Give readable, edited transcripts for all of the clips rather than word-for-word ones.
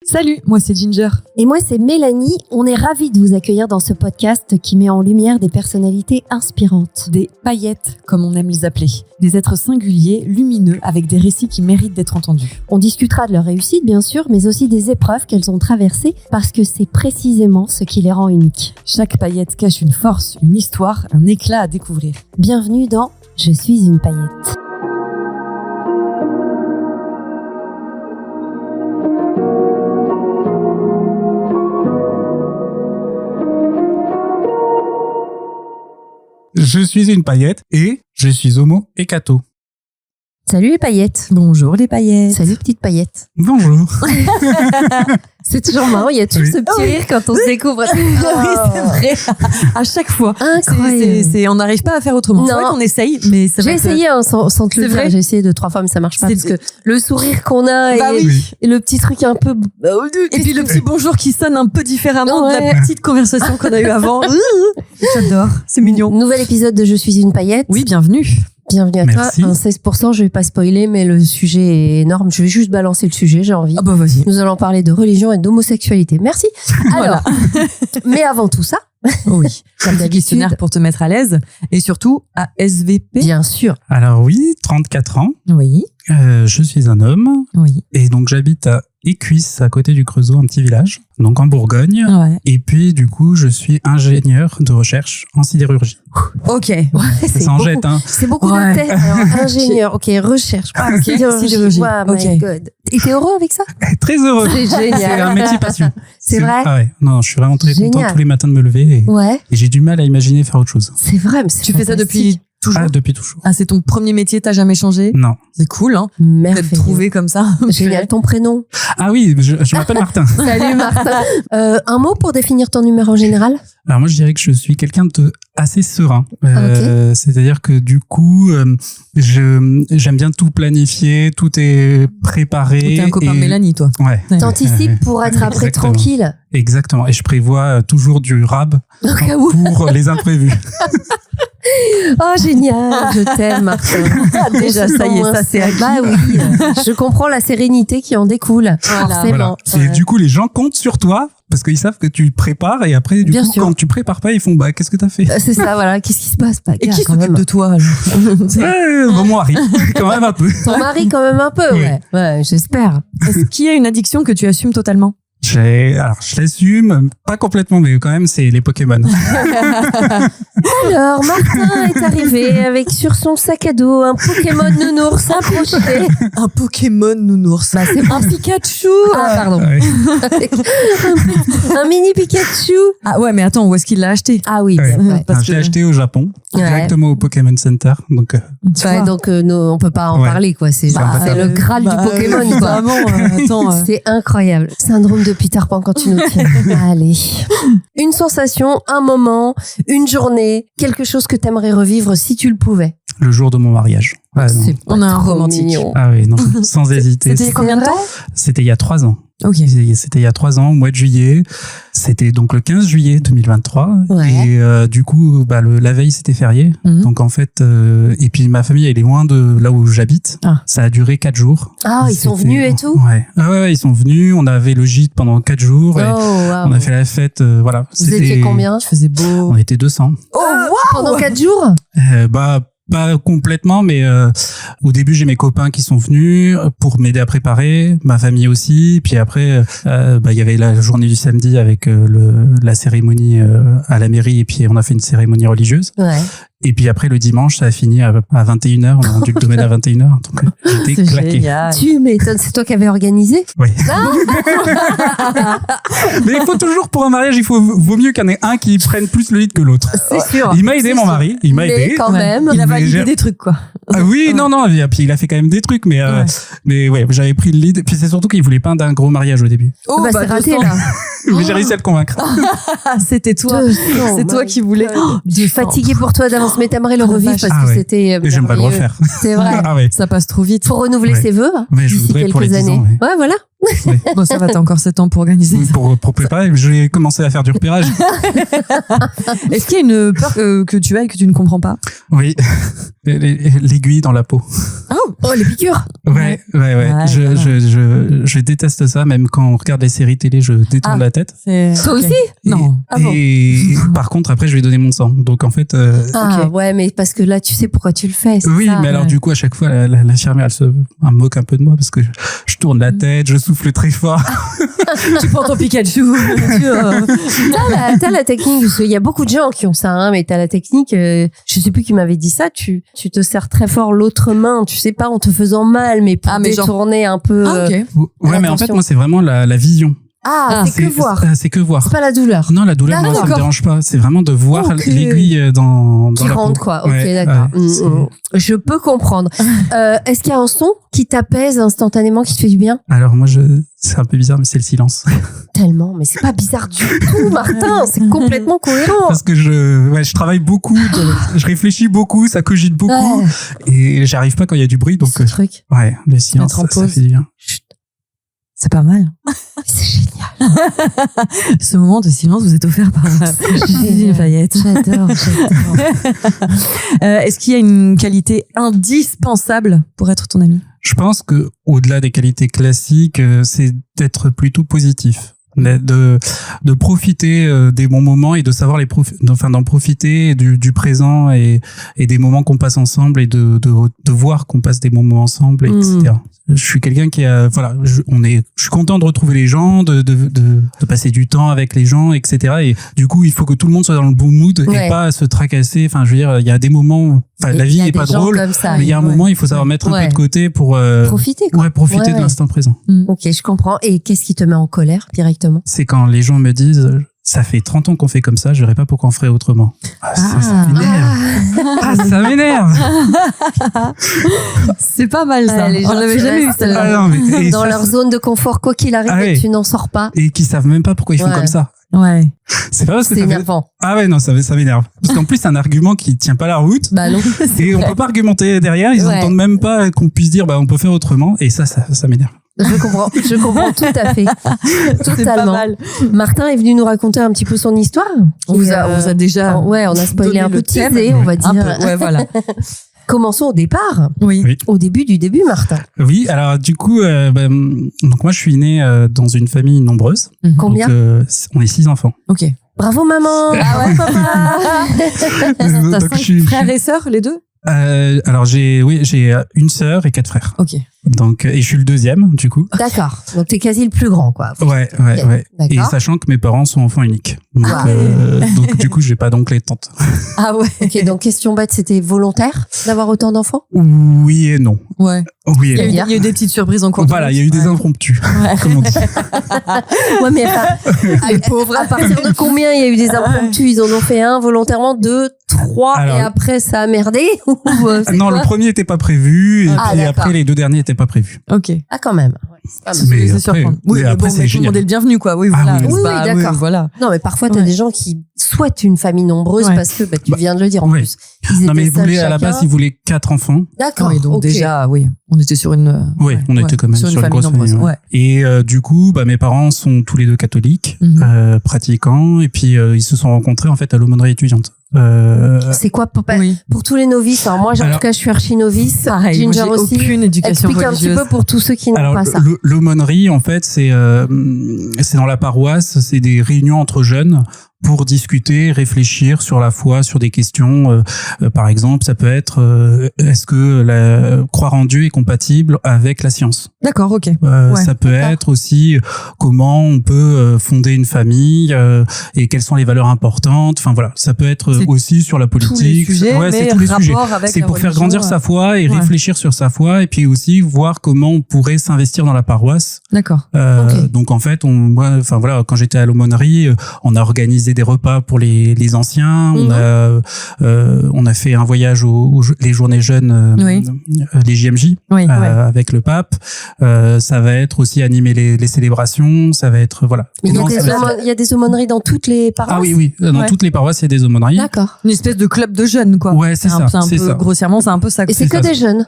Salut, moi c'est Ginger. Et moi c'est Mélanie. On est ravis de vous accueillir dans ce podcast qui met en lumière des personnalités inspirantes. Des paillettes, comme on aime les appeler. Des êtres singuliers, lumineux, avec des récits qui méritent d'être entendus. On discutera de leur réussite bien sûr, mais aussi des épreuves qu'elles ont traversées parce que c'est précisément ce qui les rend uniques. Chaque paillette cache une force, une histoire, un éclat à découvrir. Bienvenue dans Je suis une paillette. Je suis une paillette et je suis homo et catho. Salut les paillettes. Bonjour les paillettes. Salut petite paillette. Bonjour. C'est toujours marrant, il y a toujours ce petit rire quand on se découvre. Oui, c'est vrai. À chaque fois. Incroyable. On n'arrive pas à faire autrement. Non. C'est vrai qu'on essaye, mais ça va J'ai essayé sans te le C'est dire. vrai. J'ai essayé 2-3 fois, mais ça marche pas. Parce que le sourire qu'on a Bah et, oui. et le petit truc un peu. Et puis le petit bonjour qui sonne un peu différemment de Ouais. la petite conversation qu'on a eue avant. J'adore, c'est mignon. Nouvel épisode de Je suis une paillette. Oui, bienvenue. Bienvenue à Merci. toi. Un 16%, je vais pas spoiler, mais le sujet est énorme. Je vais juste balancer le sujet, j'ai envie. Ah bah vas-y. Nous allons parler de religion et d'homosexualité. Merci. Alors, mais avant tout ça, Oui, comme d'habitude. questionnaire pour te mettre à l'aise et surtout à SVP. bien sûr, Alors oui, 34 ans, Oui, je suis un homme oui. et donc j'habite à Écuisse, à côté du Creusot, un petit village, donc en Bourgogne. Ouais. Et puis du coup, je suis ingénieur de recherche en sidérurgie. Ok. c'est Ça en beaucoup. jette, hein. C'est beaucoup Ouais. de tête. Alors, ingénieur, ok, recherche, Ok, sidérurgie. Oh my Ok. god. Et t'es heureux avec ça? Très heureux. C'est C'est génial. un métier passion. C'est vrai? Ah ouais. Non, je suis vraiment très content Génial. tous les matins de me lever Ouais, et j'ai du mal à imaginer faire autre chose. c'est vrai, mais c'est Tu fais ça depuis fantastique. toujours? Ah, depuis toujours. Ah, c'est ton premier métier, t'as jamais changé? Non. C'est cool, hein? D'être Merveilleux. trouvé comme ça. Génial, ton prénom. Ah oui, je m'appelle Martin. Salut Martin. Un mot pour définir ton humeur en général? Alors moi, je dirais que je suis quelqu'un de assez serein. Ok. C'est-à-dire que du coup, j'aime bien tout planifier, tout est préparé. T'es un copain de Mélanie, toi. Ouais. T'anticipes pour être après Exactement. tranquille. Exactement. Et je prévois toujours du rab Au cas où. pour les imprévus. Oh génial, je t'aime Martin. Déjà, ça y est, ça c'est acquis. Bah oui, je comprends la sérénité qui en découle. Voilà. Forcément. Et du coup, les gens comptent sur toi parce qu'ils savent que tu prépares et après, du Bien coup, sûr. quand tu prépares pas, ils font bah qu'est-ce que t'as fait? C'est ça, voilà. Qu'est-ce qui se passe? Bah, Et gars, qui quand s'occupe même. de toi, alors? Bon, mon mari, quand même un peu. Ton mari quand même un peu, Oui. ouais. Ouais, j'espère. Est-ce qu'il y a une addiction que tu assumes totalement? Alors, je l'assume, pas complètement, mais quand même, c'est les Pokémon. Alors, Martin est arrivé avec sur son sac à dos un Pokémon nounours approché. Un Pokémon nounours. Bah, c'est Un Pikachu. Ah, pardon. Ouais. Un mini Pikachu. Ah ouais, mais attends, où est-ce qu'il l'a acheté? Ah oui, Ouais. c'est vrai. Parce Je l'ai que- acheté au Japon, Ouais. directement au Pokémon Center. Donc, Tu Ouais, vois. donc on peut pas en Ouais. parler quoi. C'est Bah, c'est le Graal du Pokémon quoi. Vraiment, attends. C'est incroyable. Syndrome de Peter Pan quand tu nous tiens. Allez. Une sensation, un moment, une journée, quelque chose que t'aimerais revivre si tu le pouvais. le jour de mon mariage. Ouais, non. C'est On a un trop romantique. mignon. Ah oui, non, sans hésiter. C'était il y a combien de temps? C'était il y a 3 ans. Ok. C'était il y a 3 ans, au mois de juillet. C'était donc le 15 juillet 2023. Ouais. Et du coup, bah, la veille, c'était férié. Mhm. Donc en fait, et puis ma famille, elle est loin de là où j'habite. Ah. Ça a duré 4 jours. Ah, ils sont C'était- venus et tout? Ouais. Ah ouais, ils sont venus. On avait le gîte pendant 4 jours. Oh, Et wow. on a fait la fête. Voilà. Vous étiez combien? Tu faisais beau. On était 200. Oh, pendant 4 jours? Bah, pas complètement, mais au début j'ai mes copains qui sont venus pour m'aider à préparer, ma famille aussi. Puis après, bah il y avait la journée du samedi avec la cérémonie à la mairie, et puis on a fait une cérémonie religieuse. Ouais. Et puis après le dimanche, ça a fini à 21h. On a rendu le domaine à 21h. Donc j'étais C'est claqué. génial. Tu m'étonnes, c'est toi qui avais organisé? Oui. Mais il faut toujours, pour un mariage, vaut mieux qu'il y en ait un qui prenne plus le lead que l'autre. C'est sûr. Il m'a aidé, C'est mon sûr. mari. Il m'a Mais aidé. quand Ouais. même. Il a Mais validé j'ai- des trucs, quoi. Ah oui, non, et puis il a fait quand même des trucs, mais ouais, j'avais pris le lead. Puis c'est surtout qu'il voulait pas d'un gros mariage au début. Oh, bah, c'est raté 200. là. Mais j'ai réussi à le convaincre. Ah, c'était toi. 200, C'est toi my qui voulais. God. Oh, Je suis 200. fatiguée pour toi d'avance, mais t'aimerais le Oh, revivre vache. parce Ah que ouais. c'était Mais j'aimerais le merveilleux. refaire. C'est vrai. Ah ouais. Ça passe trop vite. Faut renouveler Ouais. ses vœux Mais je d'ici voudrais quelques pour les 10 années. ans, ouais. Ouais, voilà. Bon, ça va, t'as encore 7 ans pour organiser ça. Pour préparer, j'ai commencé à faire du repérage. Est-ce qu'il y a une peur que tu as et que tu ne comprends pas? Oui. l'aiguille dans la peau. Oh, les piqûres. Ouais. Ouais, Je déteste ça, même quand on regarde les séries télé, je détourne la tête. Toi aussi? Non. Et par contre, après, je vais donner mon sang. Donc en fait. Ouais, mais parce que là, tu sais pourquoi tu le fais. Oui, ça. mais alors du coup, à chaque fois, l'infirmière, elle moque un peu de moi parce que je tourne la tête, je souffle très fort. Tu prends ton Pikachu. T'as la technique, parce qu'il y a beaucoup de gens qui ont ça, hein, mais t'as la technique, je sais plus qui m'avait dit ça, tu te serres très fort l'autre main, tu sais pas, en te faisant mal, mais pour détourner un peu. Ah, ok. Ouais, mais en fait, moi, c'est vraiment la vision. C'est que voir. C'est que voir. C'est pas la douleur. Non, la douleur, moi, ça me dérange pas. C'est vraiment de voir l'aiguille dans qui la peau. rentre, quoi. Ok, Ouais, d'accord. ouais, Je peux comprendre. Est-ce qu'il y a un son qui t'apaise instantanément, qui te fait du bien? Alors moi, c'est un peu bizarre, mais c'est le silence. Tellement, mais c'est pas bizarre du tout, Martin. C'est complètement cohérent. Parce que je travaille beaucoup, je réfléchis beaucoup, ça cogite beaucoup, et j'arrive pas quand il y a du bruit, donc Ce truc. ouais, le silence, ça fait du bien. C'est pas mal. C'est génial. Ce moment de silence vous est offert par Gigi Fayette. J'adore. Est-ce qu'il y a une qualité indispensable pour être ton ami? Je pense que au-delà des qualités classiques, c'est d'être plutôt positif. De profiter des bons moments et de savoir d'en profiter du présent et des moments qu'on passe ensemble et de voir qu'on passe des bons moments ensemble, etc. Je suis quelqu'un qui a, je suis content de retrouver les gens, de passer du temps avec les gens, etc. Et du coup, il faut que tout le monde soit dans le bon mood et pas se tracasser. Enfin, je veux dire, il y a des moments, la vie n'est pas drôle, mais il y a un moment, il faut savoir mettre un peu de côté pour profiter, quoi. Profiter de l'instant présent. Ok, je comprends. Et qu'est-ce qui te met en colère directement? C'est quand les gens me disent, ça fait 30 ans qu'on fait comme ça, je verrais pas pourquoi on ferait autrement. Ça m'énerve. Ça m'énerve. C'est pas mal ça. Les gens On l'avait qui jamais eu restent, celle-là. dans leur zone de confort, quoi qu'il arrive, tu n'en sors pas. Et qui savent même pas pourquoi ils font comme ça. Ouais. C'est pas parce que c'est ça énervant. Ah ouais, non, ça m'énerve. Parce qu'en plus, c'est un argument qui tient pas la route. Bah non. Et on peut pas argumenter derrière. Ils entendent même pas qu'on puisse dire, on peut faire autrement. Et ça m'énerve. Je comprends tout à fait. Totalement. Pas mal. Martin est venu nous raconter un petit peu son histoire. On vous a déjà. On a spoilé un peu, teasé, on va dire. Ouais, voilà. Commençons au départ. Oui. Au début du début, Martin. Oui, alors du coup, donc moi je suis né dans une famille nombreuse. Combien? Donc, on est 6 enfants. Ok. Bravo maman. Ah ouais papa. T'as 5 frères et sœurs, les deux? Alors j'ai une sœur et 4 frères. Ok. Donc et je suis le deuxième du coup. D'accord. Donc t'es quasi le plus grand quoi. Ouais. Et sachant que mes parents sont enfants uniques. Donc, donc du coup j'ai pas d'oncle et de tante. Ah ouais. Ok, donc question bête, c'était volontaire d'avoir autant d'enfants? Oui et non. Ouais. Oui et non. Il y a eu des petites surprises en cours. Voilà, il y a eu des impromptus. Comme on dit. Ouais mais les pauvres. À partir de combien il y a eu des impromptus? Ils en ont fait un volontairement, 2, 3 et après ça a merdé? Non, le premier était pas prévu et puis après les 2 derniers étaient pas prévus. Ok. Ah quand même. Mais c'est surprenant. Oui, mais après c'est génial. Tout le monde est le bienvenu quoi. Oui, voilà. Oui, d'accord. Oui, voilà. Non mais parfois t'as des gens qui souhaitent une famille nombreuse parce que tu viens de le dire en plus. Non mais à la base ils voulaient 4 enfants. D'accord. Oui, donc déjà on était sur une. On était quand même sur une grosse nombreuse. famille. Ouais. Et du coup mes parents sont tous les deux catholiques, pratiquants, et puis ils se sont rencontrés en fait à l'aumônerie étudiante. C'est quoi pour tous les novices? Alors moi, en tout cas, je suis archi novice. Pareil, Ginger aussi. Aucune éducation Explique religieuse. un petit peu pour tous ceux qui n'ont pas ça. L'aumônerie, en fait, c'est dans la paroisse, c'est des réunions entre jeunes pour discuter, réfléchir sur la foi, sur des questions. Par exemple, ça peut être est-ce que croire en Dieu est compatible avec la science? D'accord, ok. Ça peut être aussi comment on peut fonder une famille et quelles sont les valeurs importantes. Enfin voilà, ça peut être aussi sur la politique. Tous les sujets, c'est tous les sujets. C'est pour faire grandir sa foi et réfléchir sur sa foi, et puis aussi voir comment on pourrait s'investir dans la paroisse. D'accord. Donc en fait, quand j'étais à l'aumônerie, on a organisé des repas pour les anciens. On a fait un voyage les journées jeunes, les JMJ, avec le pape. Ça va être aussi animer les célébrations. Ça va être Il y a des aumôneries dans toutes les paroisses. Ah oui, dans toutes les paroisses il y a des aumôneries. D'accord. Une espèce de club de jeunes quoi. Ouais, c'est ça. Grossièrement, c'est un peu ça. Et c'est que des jeunes.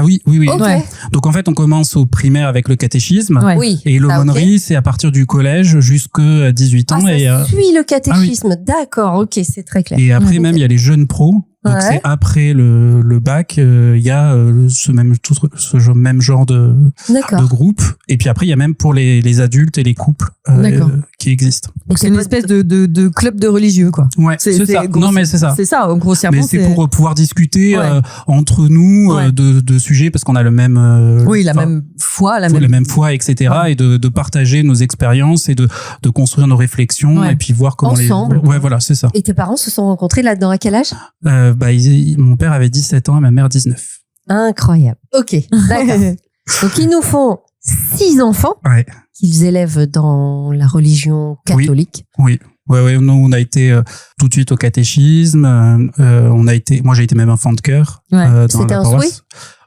Oui. Okay. Donc en fait, on commence au primaire avec le catéchisme. Oui. Et l'aumônerie, c'est à partir du collège jusqu'à 18 ans. Ça suit le catéchisme. D'accord, ok, c'est très clair. Et après, même, il y a les jeunes pros. Donc Ouais. c'est après le bac, il y a ce même genre de D'accord. groupe. Et puis après, il y a même pour les adultes et les couples D'accord. qui existent. Donc c'est une espèce de club de religieux, quoi. Ouais, c'est ça. gros- Non, mais c'est ça. C'est ça, grossièrement. Mais c'est pour pouvoir discuter Ouais. entre nous Ouais. de sujets parce qu'on a le même Oui, la enfin, même foi, la la même. même foi, etc. Ouais. Et de partager nos expériences et de construire nos réflexions Ouais. et puis voir comment Ensemble. Ouais, voilà, c'est ça. Et tes parents se sont rencontrés là-dedans à quel âge? Mon père avait 17 ans et ma mère 19. Incroyable. Ok, d'accord. Donc ils nous font 6 enfants Ouais. qu'ils élèvent dans la religion catholique. Oui. Ouais, nous, on a été tout de suite au catéchisme. Moi, j'ai été même enfant de cœur. Ouais. Dans C'était la un paroisse. souhait?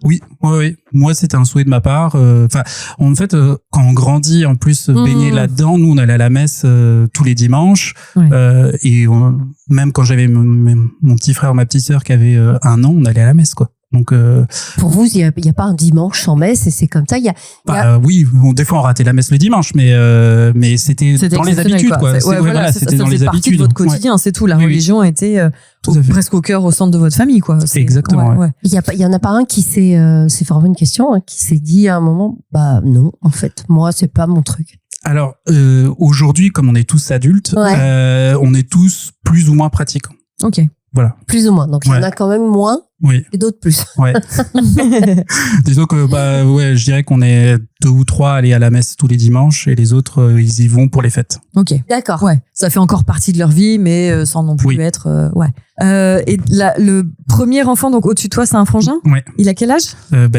Oui, ouais. Moi, c'était un souhait de ma part. Enfin, en fait, quand on grandit, en plus, baigner là-dedans, nous, on allait à la messe tous les dimanches. Ouais. Et même quand j'avais mon petit frère, ma petite sœur qui avait 1 an, on allait à la messe, quoi. Donc, Pour vous, il y a pas un dimanche sans messe et c'est comme ça. oui, des fois on ratait la messe le dimanche, mais c'était dans les exceptionnel, habitudes, quoi. Voilà, C'était ça dans faisait les partie habitudes. de votre quotidien, c'est tout. La Oui, oui. religion était Tout à fait. presque au cœur, au centre de votre famille, quoi. Exactement, ouais. Il y en a pas un qui s'est, c'est vraiment une question, hein, qui s'est dit à un moment, bah non, en fait, moi c'est pas mon truc. Alors aujourd'hui, comme on est tous adultes, Ouais. on est tous plus ou moins pratiquants. Ok. Voilà. Plus ou moins. Donc il y en Ouais. a quand même moins Oui. et d'autres plus. Ouais. Disons que je dirais qu'on est 2 ou 3 à aller à la messe tous les dimanches et les autres ils y vont pour les fêtes. Ok. D'accord. Ouais, ça fait encore partie de leur vie, mais sans non plus Oui. être. Ouais. Et le premier enfant, donc au-dessus de toi, c'est un frangin. Ouais. Il a quel âge?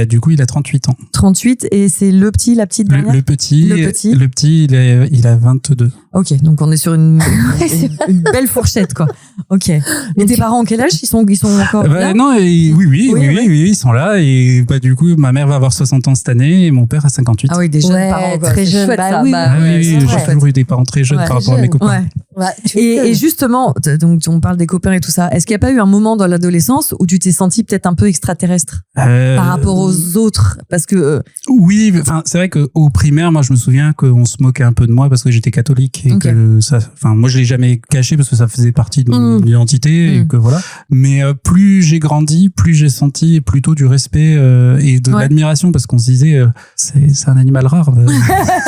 Du coup, il a 38 ans. 38, et c'est le petit, la petite dernière. Le petit, il a 22. Ok, donc on est sur une c'est une belle fourchette, quoi. Ok. Et tes parents, en quel âge? Ils sont encore là? Non, oui, ouais. ils sont là et du coup, ma mère va avoir 60 ans cette année et mon père a 58. Ah oui, des jeunes Ouais, parents, quoi. très C'est jeunes. chouette, Bah ça. oui, Ah ouais, oui, c'est j'ai chouette. toujours eu des parents très jeunes Ouais, par rapport à mes jeunes. copains. Ouais. Ouais, Et justement, donc on parle des copains et tout ça. Est-ce qu'il n'y a pas eu un moment dans l'adolescence où tu t'es senti peut-être un peu extraterrestre par rapport aux autres? Parce que Oui, enfin c'est vrai que au primaire, moi je me souviens qu'on se moquait un peu de moi parce que j'étais catholique et Ok. que ça, enfin moi je l'ai jamais caché parce que ça faisait partie de mon identité et que voilà. Mais plus j'ai grandi, plus j'ai senti plutôt du respect et de Ouais. l'admiration parce qu'on se disait c'est un animal rare.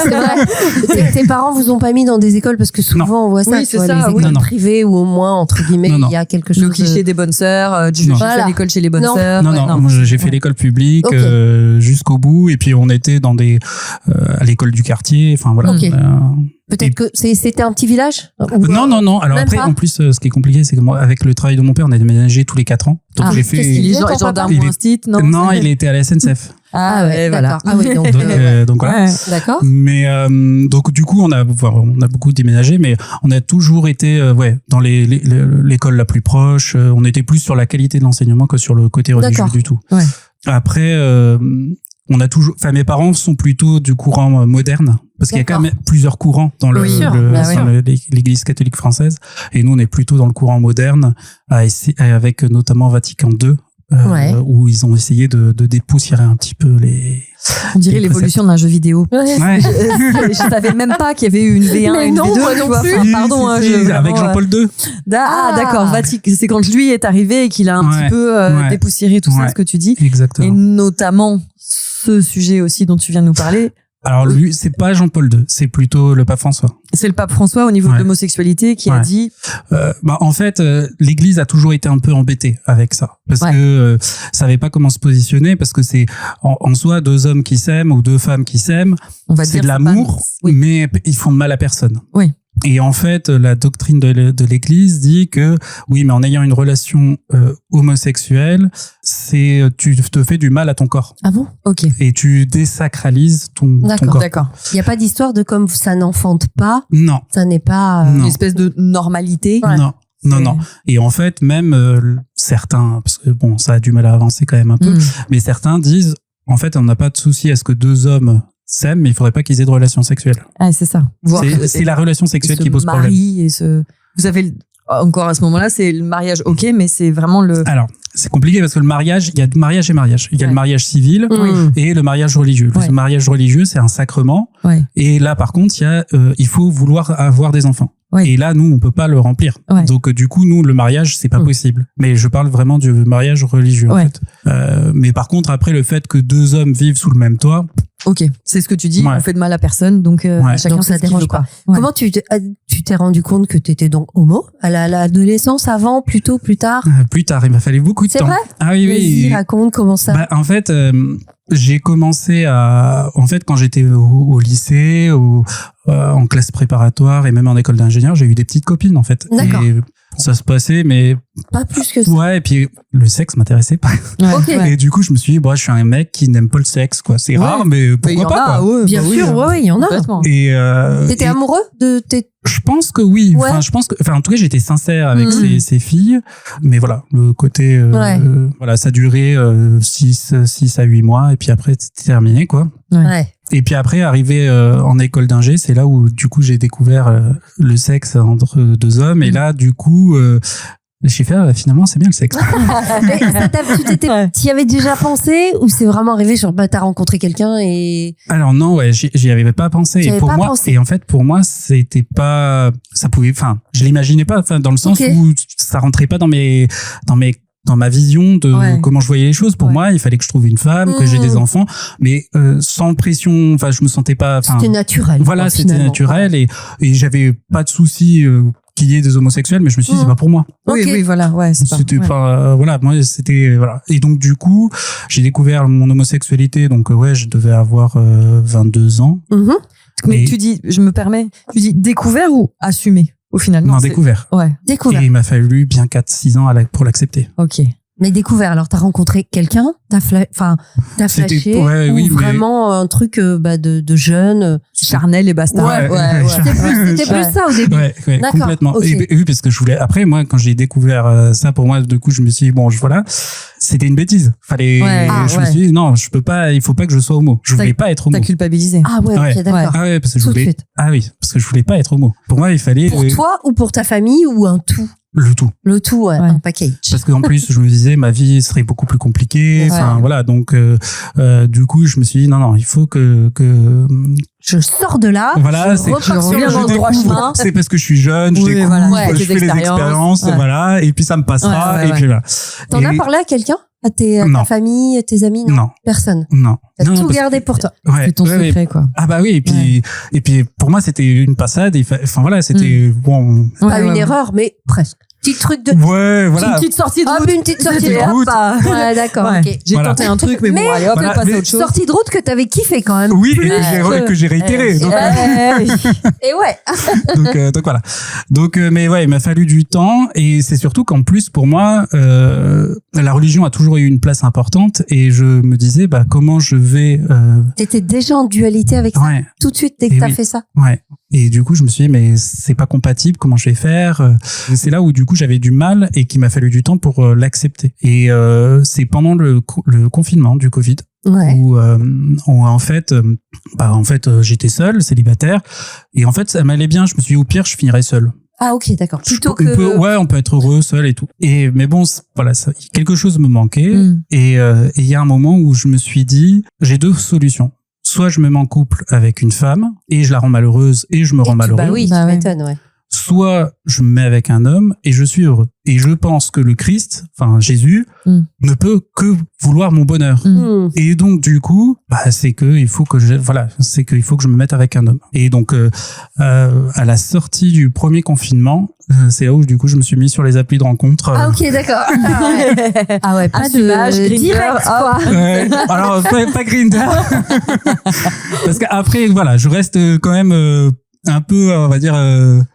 c'est vrai. Tes parents vous ont pas mis dans des écoles parce que souvent on voit ça, Oui, tu c'est vois, ça, les oui. écoles Non. privées ou au moins entre guillemets Non, non. il y a quelque chose. le cliché des bonnes sœurs, du Non. je fais Voilà. l'école chez les bonnes Non. sœurs. Non, Ouais, non, moi, j'ai fait l'école publique Ok. jusqu'au bout et puis on était dans à l'école du quartier. Enfin voilà. Ok. Peut-être que c'était un petit village. Ou- Non. Alors Même après, pas. en plus, ce qui est compliqué, c'est que moi, avec le travail de mon père, on a déménagé tous les 4 ans. Donc Ah, j'ai qu'est-ce qu'il fait. Il est ton papa gendarme Il ou est- instit, non? Non, il était à la SNCF. Ah ouais, d'accord. voilà. Ah oui, donc, Donc voilà. Ouais. d'accord. Mais donc du coup, on a beaucoup déménagé, mais on a toujours été dans l'école la plus proche. On était plus sur la qualité de l'enseignement que sur le côté religieux D'accord. du tout. Ouais. Après, on a toujours. Enfin, mes parents sont plutôt du courant moderne parce qu'il y a quand D'accord. même plusieurs courants dans Bien sûr, bien sûr. l'Église catholique française, et nous on est plutôt dans le courant moderne, avec notamment Vatican II. Ouais. Où ils ont essayé de dépoussiérer un petit peu les. On dirait Les l'évolution d'un jeu vidéo. Ouais. Je savais même pas qu'il y avait eu une V1 Mais et une non, V2. moi tu non vois. plus. Enfin, pardon, hein, Si, je- avec vraiment, Jean-Paul II. Ah, d'accord. C'est quand lui est arrivé et qu'il a un Ouais, petit peu ouais. dépoussiéré tout ça, Ouais. ce que tu dis. Exactement. Et notamment ce sujet aussi dont tu viens de nous parler. Alors lui, c'est pas Jean-Paul II, c'est plutôt le pape François. C'est le pape François au niveau de Ouais. l'homosexualité qui a Ouais. dit En fait, l'Église a toujours été un peu embêtée avec ça, parce Ouais. que savait pas comment se positionner, parce que c'est en soi 2 hommes qui s'aiment ou 2 femmes qui s'aiment, on va c'est dire de l'amour, Oui. mais ils font de mal à personne. Oui. Et en fait, la doctrine de l'Église dit que oui, mais en ayant une relation homosexuelle, tu te fais du mal à ton corps Ah bon? Ok. et tu désacralises ton D'accord, corps. D'accord. Il y a pas d'histoire de comme ça n'enfante pas, Non, ça n'est pas. Non. Une espèce de normalité. Ouais. non. Non. Et en fait, même certains, parce que bon, ça a du mal à avancer quand même un peu, Mm. mais certains disent, en fait, on n'a pas de souci à ce que 2 hommes s'aiment, mais il faudrait pas qu'ils aient de relations sexuelles. Ah, c'est ça. Voir que- C'est la relation sexuelle se qui pose problème. marie et se. Vous avez encore à ce moment-là, c'est le mariage, ok, mais c'est vraiment le. Alors, c'est compliqué parce que le mariage, il y a mariage et mariage. Il y a le mariage civil et le mariage religieux. Le mariage religieux, c'est un sacrement. Ouais. Et là, par contre, il faut vouloir avoir des enfants. Ouais. Et là, nous, on peut pas le remplir. Ouais. Donc, du coup, nous, le mariage, c'est pas possible. Mais je parle vraiment du mariage religieux, en fait. Mais par contre, après, le fait que 2 hommes vivent sous le même toit. Ok, c'est ce que tu dis. Ouais. On fait de mal à personne, donc chacun Donc ça fait ce qu'il dérange veut, pas. quoi. Ouais. Comment tu t'es rendu compte que t'étais donc homo à l'adolescence, avant, plus tôt, plus tard? Plus tard, il m'a fallu beaucoup de C'est temps. vrai? Ah oui, Vas-y, oui. raconte comment ça. Bah, en fait, j'ai commencé quand j'étais au lycée, en classe préparatoire et même en école d'ingénieur, j'ai eu des petites copines, en fait. D'accord. Et ça se passait, mais Pas plus que ça. ouais, et puis le sexe m'intéressait pas. Ouais, Ok. ouais. Et du coup, je me suis dit, je suis un mec qui n'aime pas le sexe, quoi. C'est rare, mais Mais il pourquoi y en pas, a, quoi. ouais, Bien bah oui, sûr, ouais, il y en a. complètement. Et, T'étais et amoureux de tes... je pense que oui. Ouais. Enfin, en tout cas, j'étais sincère avec Mhm. ces filles. Mais voilà, le côté, Ouais. voilà, ça durait 6 à 8 mois et puis après, c'était terminé, quoi. Ouais. Et puis après, arrivé en école d'ingé, c'est là où du coup j'ai découvert le sexe entre 2 hommes. Et là, du coup, j'ai fait finalement c'est bien le sexe. Mais ça t'y avais déjà pensé ou c'est vraiment arrivé genre t'as rencontré quelqu'un et Alors non, ouais, j'y avais pas pensé. J'y Et avais pour pas moi, pensé. et en fait pour moi, c'était pas, ça pouvait, enfin, je l'imaginais pas, enfin dans le sens Ok. où ça rentrait pas dans ma vision de Ouais. comment je voyais les choses. Pour Ouais. moi, il fallait que je trouve une femme, que j'ai Mhm. des enfants, mais sans pression. Enfin, je me sentais pas. Enfin, c'était naturel. voilà, quoi, c'était finalement. naturel et j'avais pas de souci qu'il y ait des homosexuels, mais je me suis dit Mhm. c'est pas pour moi. Oui, Ok. oui, voilà, ouais, c'est pas. C'était ouais. pas voilà, moi c'était voilà. Et donc du coup, j'ai découvert mon homosexualité. Donc je devais avoir 22 ans. Mhm. Mais Et- tu dis, je me permets, tu dis découvert ou assumé au final? Non, c'est- découvert. Ouais, Découvert. Et il m'a fallu bien 4-6 ans pour l'accepter. ok. Mais découvert. Alors t'as rencontré quelqu'un, t'as C'était- flashé ouais, ou oui, mais- vraiment un truc de jeune. Charnel et basta. Ouais, C'était plus Ouais. ça au début. Ouais, D'accord, complètement. ok. Et oui, parce que je voulais. Après, moi, quand j'ai découvert ça, pour moi, du coup, je me suis dit, voilà, c'était une bêtise. Fallait. Ouais. Ah, je me ouais. suis dit, non, je peux pas. Il faut pas que je sois homo. Je voulais pas être homo. T'as culpabilisé. Ah ouais, Ouais. ok, d'accord. Ah ouais, parce que je Tout de voulais. suite. Ah oui, parce que je voulais pas être homo. Pour moi, il fallait Pour toi ou pour ta famille ou un tout? le tout. Le tout, ouais, Ouais. un package. Parce qu'en plus, je me disais, ma vie serait beaucoup plus compliquée. Ouais. Enfin, voilà. Donc, du coup, je me suis dit, non, il faut que Je sors de là. voilà, je repars sur reviens le dans le bon droit chemin. chemin. c'est parce que je suis jeune, je Oui, découvre, voilà, ouais, je tes fais des expériences, ouais. voilà, et puis ça me passera, Ouais, ouais, et puis voilà. T'en as Et- parlé à quelqu'un? À ta Non. famille, tes amis? Non, Personne. non. T'as Non, tout parce gardé que- pour toi. Ouais, C'est ton ouais, secret, quoi. Ah bah oui, et puis pour moi c'était une passade, enfin voilà, c'était bon. Pas Ouais, une ouais. erreur, mais presque. Petit truc de... Ouais, voilà. Une petite sortie de Hop, route. une petite sortie C'était de route. hop, ah. Ouais, d'accord, Ouais. ok. J'ai Voilà. tenté un truc, mais bon, Mais- allez, hop, Voilà, on passe mais- à autre chose. Sortie de route que t'avais kiffé quand même. Oui, et Plus que j'ai réitéré. Donc, Ouais. Et ouais. donc voilà. Donc mais ouais, il m'a fallu du temps et c'est surtout qu'en plus pour moi la religion a toujours eu une place importante et je me disais comment je vais T'étais déjà en dualité avec ça ouais. tout de suite dès que Et t'as oui. fait ça. Ouais. Et du coup, je me suis dit, mais c'est pas compatible, comment je vais faire? Et c'est là où, du coup, j'avais du mal et qu'il m'a fallu du temps pour l'accepter. Et c'est pendant le confinement du Covid Ouais. où en fait, j'étais seul, célibataire. Et en fait, ça m'allait bien. Je me suis dit, au pire, je finirais seul. Ah ok, d'accord. Plutôt On que... peut être heureux seul et tout. Et mais bon, voilà, quelque chose me manquait. Mm. Et il y a un moment où je me suis dit, j'ai 2 solutions. Soit je me mets en couple avec une femme et je la rends malheureuse et je me rends malheureux. Bah oui, Bah tu ouais. m'étonnes, ouais. Soit je me mets avec un homme et je suis heureux. Et je pense que le Christ, enfin Jésus, Mm. ne peut que vouloir mon bonheur. Hmm. Et donc du coup, c'est que il faut que je me mette avec un homme. Et donc à la sortie du premier confinement, c'est là où du coup je me suis mis sur les applis de rencontre. Ah ok, d'accord. Ah ouais, ah ouais, pas Assumage, de Grindr, direct, quoi. Ouais. Alors pas Grindr parce qu'après voilà, je reste quand même un peu, on va dire,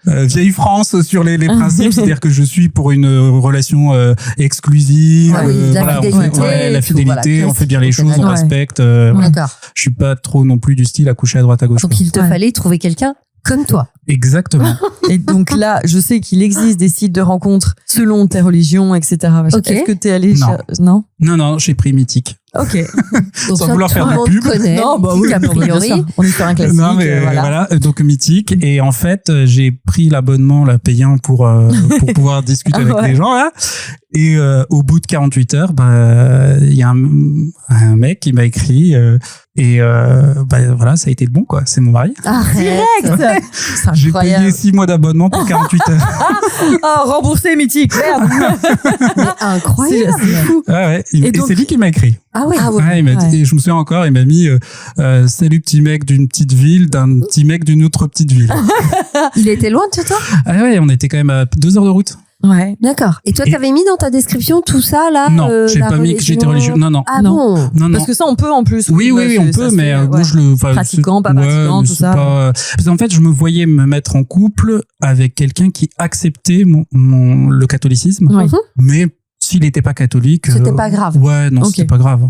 vieille France sur les principes, c'est-à-dire que je suis pour une relation exclusive. Ah oui, la fidélité, la tout, fidélité, voilà, on fait bien les classique, choses, on ouais. respecte. D'accord. Je suis pas trop non plus du style à coucher à droite à gauche. Donc quoi. il te Ouais. fallait trouver quelqu'un comme toi. Exactement. Et donc là, je sais qu'il existe des sites de rencontres selon tes religions, etc. Ok. Est-ce que t'es allé Non. non? Non, j'ai pris Mythique. Ok. Donc Sans ça, vouloir tout faire le de monde pub. connaît. Non, bah oui, a non, bien priori. sûr. On est sur un classique. Non mais voilà. donc mythique, et en fait j'ai pris l'abonnement là payant pour pouvoir discuter avec les gens là, et au bout de 48 heures il y a un mec qui m'a écrit voilà, ça a été le bon quoi, c'est mon mari. Arrête. C'est J'ai incroyable. payé 6 mois d'abonnement pour 48 heures. Oh, remboursé, mythique. Merde. Mais incroyable. C'est fou. Ouais. Et Et donc- c'est lui qui m'a écrit. Ah ouais. Ouais, il m'a dit, Ouais. et je me souviens encore, il m'a mis salut petit mec d'une petite ville, d'un petit mec d'une autre petite ville. Il était loin de toi? Ah ouais, on était quand même à 2 heures de route. Ouais. D'accord. Et toi, Et- t'avais mis dans ta description tout ça, là? Non, j'ai la pas mis que j'étais religion? religieux. Non. Ah Non. bon? Non. Parce que ça, on peut en plus. Oui, bah, on ça peut, se mais fait, moi ouais. je le. Enfin, Pratiquant, pas ouais, pratiquant, mais tout c'est ça. pas- Parce qu'en fait, je me voyais me mettre en couple avec quelqu'un qui acceptait le catholicisme, Ouais. mais s'il n'était pas catholique. C'était pas grave. Ouais, non, Ok. c'était pas grave.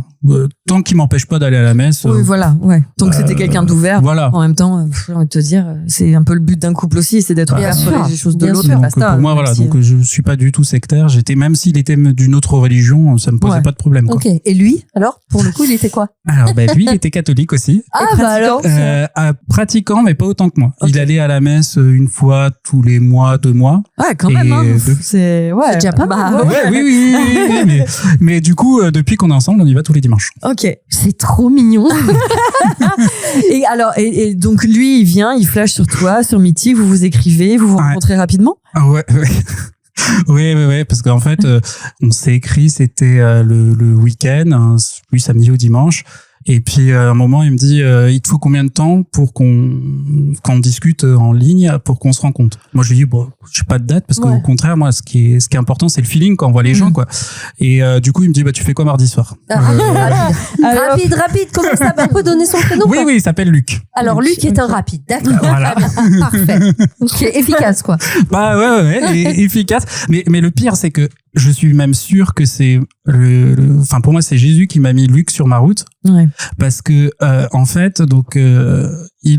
Tant qu'il m'empêche pas d'aller à la messe. Oui, voilà, ouais. Donc c'était quelqu'un d'ouvert. Voilà. En même temps, j'ai envie de te dire, c'est un peu le but d'un couple aussi, c'est d'être Bien ouvert sur sûr. les choses de Bien l'autre. sûr. et Donc, basta, pour moi, même voilà. si, Donc, je suis pas du tout sectaire. Même s'il était d'une autre religion, ça me posait Ouais. pas de problème, quoi. Ok. Et lui, alors, pour le coup, il était quoi? Alors, lui, il était catholique aussi. Ah, pratiquant. alors. Pratiquant, mais pas autant que moi. Ok. Il allait à la messe une fois tous les mois, 2 mois. Ouais, quand Et même. Hein. de- C'est ouais. C'est déjà pas mal, Bah, ouais. Ouais, oui, mais du coup, depuis qu'on est ensemble, on y va tous les dimanches. Ok. C'est trop mignon. Et alors, et donc lui, il vient, il flash sur toi, sur Mythique, vous vous écrivez, vous vous Ouais. rencontrez rapidement. Ah ouais. Oui, parce qu'en fait, on s'est écrit, c'était le week-end, hein, lui samedi ou dimanche. Et puis à un moment, il me dit, il te faut combien de temps pour qu'on discute en ligne, pour qu'on se rencontre. Moi, je lui dis, bon, j'ai pas de date parce Ouais. qu'au contraire, moi, ce qui est important, c'est le feeling quand on voit les gens, quoi. Et du coup, il me dit, bah, tu fais quoi mardi soir Alors, Rapide. Comment ça va? On peut donner son prénom? Oui, quoi. il s'appelle Luc. Alors, Luc est un rapide. D'accord. Voilà. Parfait. Ok, efficace, quoi. Bah ouais, et efficace. Mais le pire, c'est que je suis même sûr que c'est enfin pour moi c'est Jésus qui m'a mis Luc sur ma route, ouais. parce que en fait donc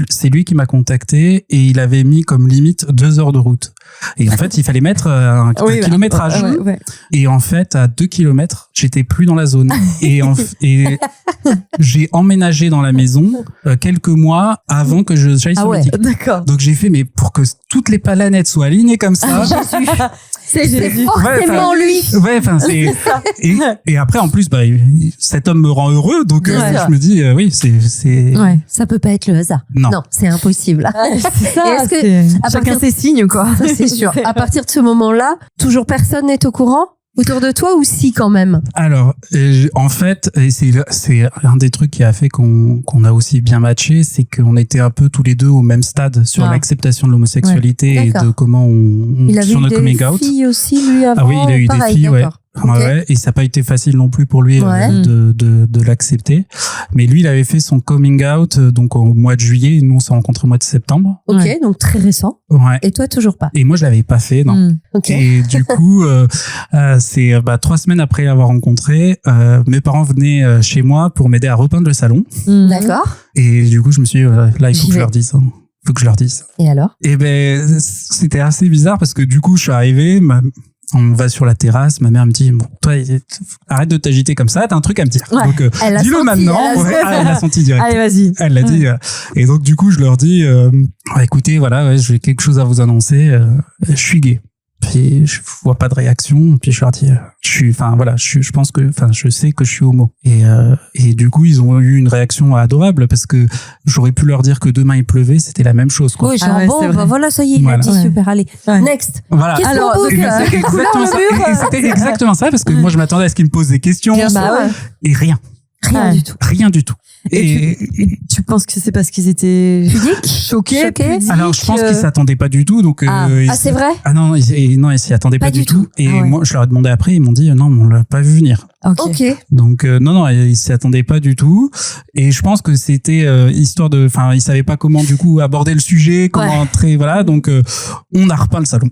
c'est lui qui m'a contacté et il avait mis comme limite 2 heures de route. Et en fait il fallait mettre un Oui, kilométrage. ouais. Et en fait à 2 kilomètres j'étais plus dans la zone et j'ai emménagé dans la maison quelques mois avant que j'aille Ah sur ouais. Mythique. D'accord. Donc j'ai fait mais pour que toutes les planètes soient alignées comme ça. C'est Jésus. Forcément lui. Ouais, enfin c'est et après en plus cet homme me rend heureux, donc Bien sûr. je me dis oui c'est Ouais. Ça peut pas être le hasard. Non. C'est impossible. C'est ça. Et est-ce que, c'est- à chacun partir- ses signes, quoi. Ça, c'est sûr. À partir de ce moment-là, toujours personne n'est au courant autour de toi ou si quand même? Alors en fait et c'est un des trucs qui a fait qu'on a aussi bien matché, c'est qu'on était un peu tous les deux au même stade sur Ah. l'acceptation de l'homosexualité Ouais. et D'accord. de comment on Il avait sur eu notre des coming out. filles aussi lui avant. Ah oui, il a eu Pareil, des filles, ouais. d'accord. Ouais, Ok. ouais, et ça n'a pas été facile non plus pour lui Ouais. de l'accepter. Mais lui, il avait fait son coming out donc au mois de juillet. Et nous, on s'est rencontrés au mois de septembre. Ok, Ouais. donc très récent. Ouais. Et toi, toujours pas. Et moi, je l'avais pas fait, non. Mm. Ok. Et du coup, c'est 3 semaines après l'avoir rencontré, mes parents venaient chez moi pour m'aider à repeindre le salon. Mm. D'accord. Et du coup, je me suis dit, là, il faut J'y que je vais. leur dise. Faut que je leur dise. Et alors? Et ben, c'était assez bizarre parce que du coup, je suis arrivé, on va sur la terrasse, ma mère me dit, bon, toi, arrête de t'agiter comme ça, t'as un truc à me dire. Ouais. Donc, Elle a dis-le senti, maintenant. elle a Ouais, senti. elle a senti direct. Allez, vas-y. Elle l'a dit. Et donc, du coup, je leur dis, écoutez, voilà, ouais, j'ai quelque chose à vous annoncer. Je suis gay. Puis je vois pas de réaction. Puis je leur dis, je pense que, je sais que je suis homo. Et du coup, ils ont eu une réaction adorable parce que j'aurais pu leur dire que demain il pleuvait, c'était la même chose, quoi. Oui, genre, Ah ouais, bon, c'est bah vrai. voilà, ça y est, il Voilà. a dit Ouais. super, allez. Ouais. Next. Voilà. Qu'est-ce Alors, qu'on donc, pose, C'est exactement ça. Et c'était exactement ça parce que moi, je m'attendais à ce qu'ils me posent des questions. Bien sûr. Bah ouais. Et rien. Rien Ouais. du tout. Rien du tout. Et tu penses que c'est parce qu'ils étaient choqués, Choqués. pudiques, Alors, je pense qu'ils s'attendaient pas du tout, donc. Ah. Ils- Ah, c'est vrai? Ah non, ils s'y attendaient pas du tout. Et Ah ouais. moi, je leur ai demandé après, ils m'ont dit non, on l'a pas vu venir. Ok. Donc non, ils s'y attendaient pas du tout. Et je pense que c'était histoire de, ils savaient pas comment du coup aborder le sujet, comment entrer, voilà. Donc on a repeint le salon.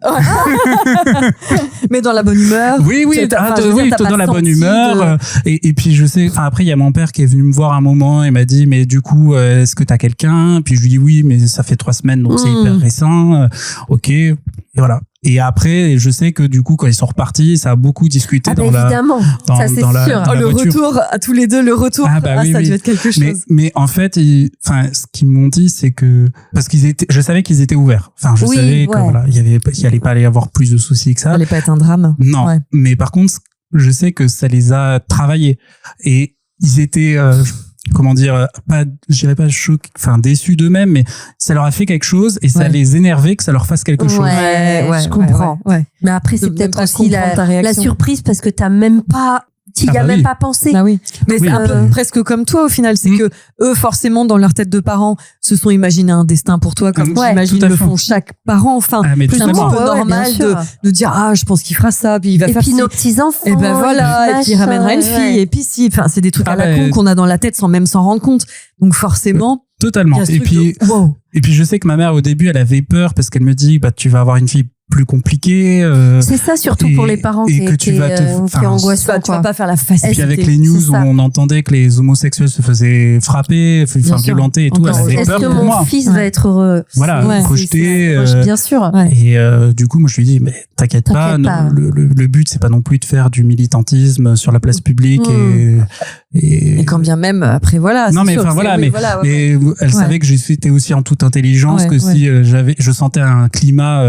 Mais dans la bonne humeur. Oui, Tu- enfin, je veux dire, t'as dans pas la bonne senti humeur. de- Et puis je sais, après il y a mon père qui est venu me voir un moment et m'a dit mais du coup est-ce que t'as quelqu'un? Puis je lui dis oui, mais ça fait 3 semaines donc c'est hyper récent. Ok. Et voilà. Et après, je sais que du coup, quand ils sont repartis, ça a beaucoup discuté évidemment, ça c'est sûr. Le retour à tous les deux, ça devait être quelque chose. Mais en fait, ce qu'ils m'ont dit, c'est que parce je savais qu'ils étaient ouverts. Enfin, je savais que voilà, il allait pas y avoir plus de soucis que ça. Ça allait pas être un drame. Non, mais par contre, je sais que ça les a travaillés et ils étaient comment dire, je dirais pas déçus d'eux-mêmes, mais ça leur a fait quelque chose et ça les énervait que ça leur fasse quelque chose. Je comprends. Ouais. Mais après, c'est peut-être aussi la surprise parce que t'as même pas, tu y as même pas pensé. Bah oui. Mais c'est un peu presque comme toi au final, c'est que eux forcément dans leur tête de parents se sont imaginés un destin pour toi comme j'imagine le font chaque parent. Enfin, c'est un peu normal de dire je pense qu'il fera ça, puis il va faire nos petits enfants. Et ben voilà, et puis il ramènera une fille et puis si, enfin c'est des trucs à la con qu'on a dans la tête sans même s'en rendre compte. Donc forcément. Totalement. Et puis je sais que ma mère au début elle avait peur parce qu'elle me dit tu vas avoir une fille plus compliqué. C'est ça surtout pour les parents qui est angoissant. Tu vas pas faire la facilité. Et puis avec les news où on entendait que les homosexuels se faisaient frapper, violenter et tout, elle avait peur pour moi. Est-ce que mon fils va être heureux? Voilà, projeté. Bien sûr. Et du coup, moi je lui dis mais t'inquiète pas. Le but c'est pas non plus de faire du militantisme sur la place publique et quand bien même après voilà. Non mais enfin voilà, mais elle savait que j'étais aussi en toute intelligence que si je sentais un climat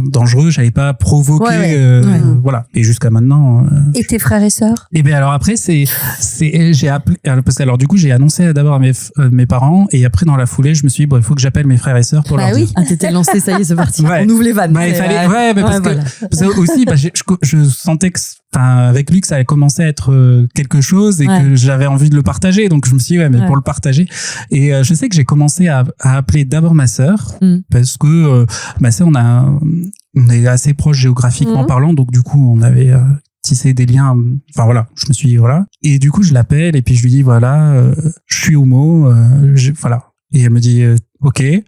dangereux, j'avais pas provoqué voilà. Et jusqu'à maintenant Et tes frères et sœurs? Et bien alors après j'ai appelé parce que alors du coup j'ai annoncé d'abord à mes parents et après dans la foulée je me suis dit il faut que j'appelle mes frères et sœurs pour leur dire. T'étais lancé, ça y est, c'est parti. On ouvre les vannes. Il fallait mais parce que aussi je sentais que avec lui que ça allait commencer à être quelque chose et que j'avais envie de le partager, donc je me suis dit mais pour le partager. Et je sais que j'ai commencé à appeler d'abord ma sœur parce que ma sœur on est assez proches géographiquement parlant, donc du coup on avait tissé des liens. Enfin voilà, je me suis dit voilà. Et du coup je l'appelle et puis je lui dis voilà, je suis homo, voilà. Et elle me dit ok et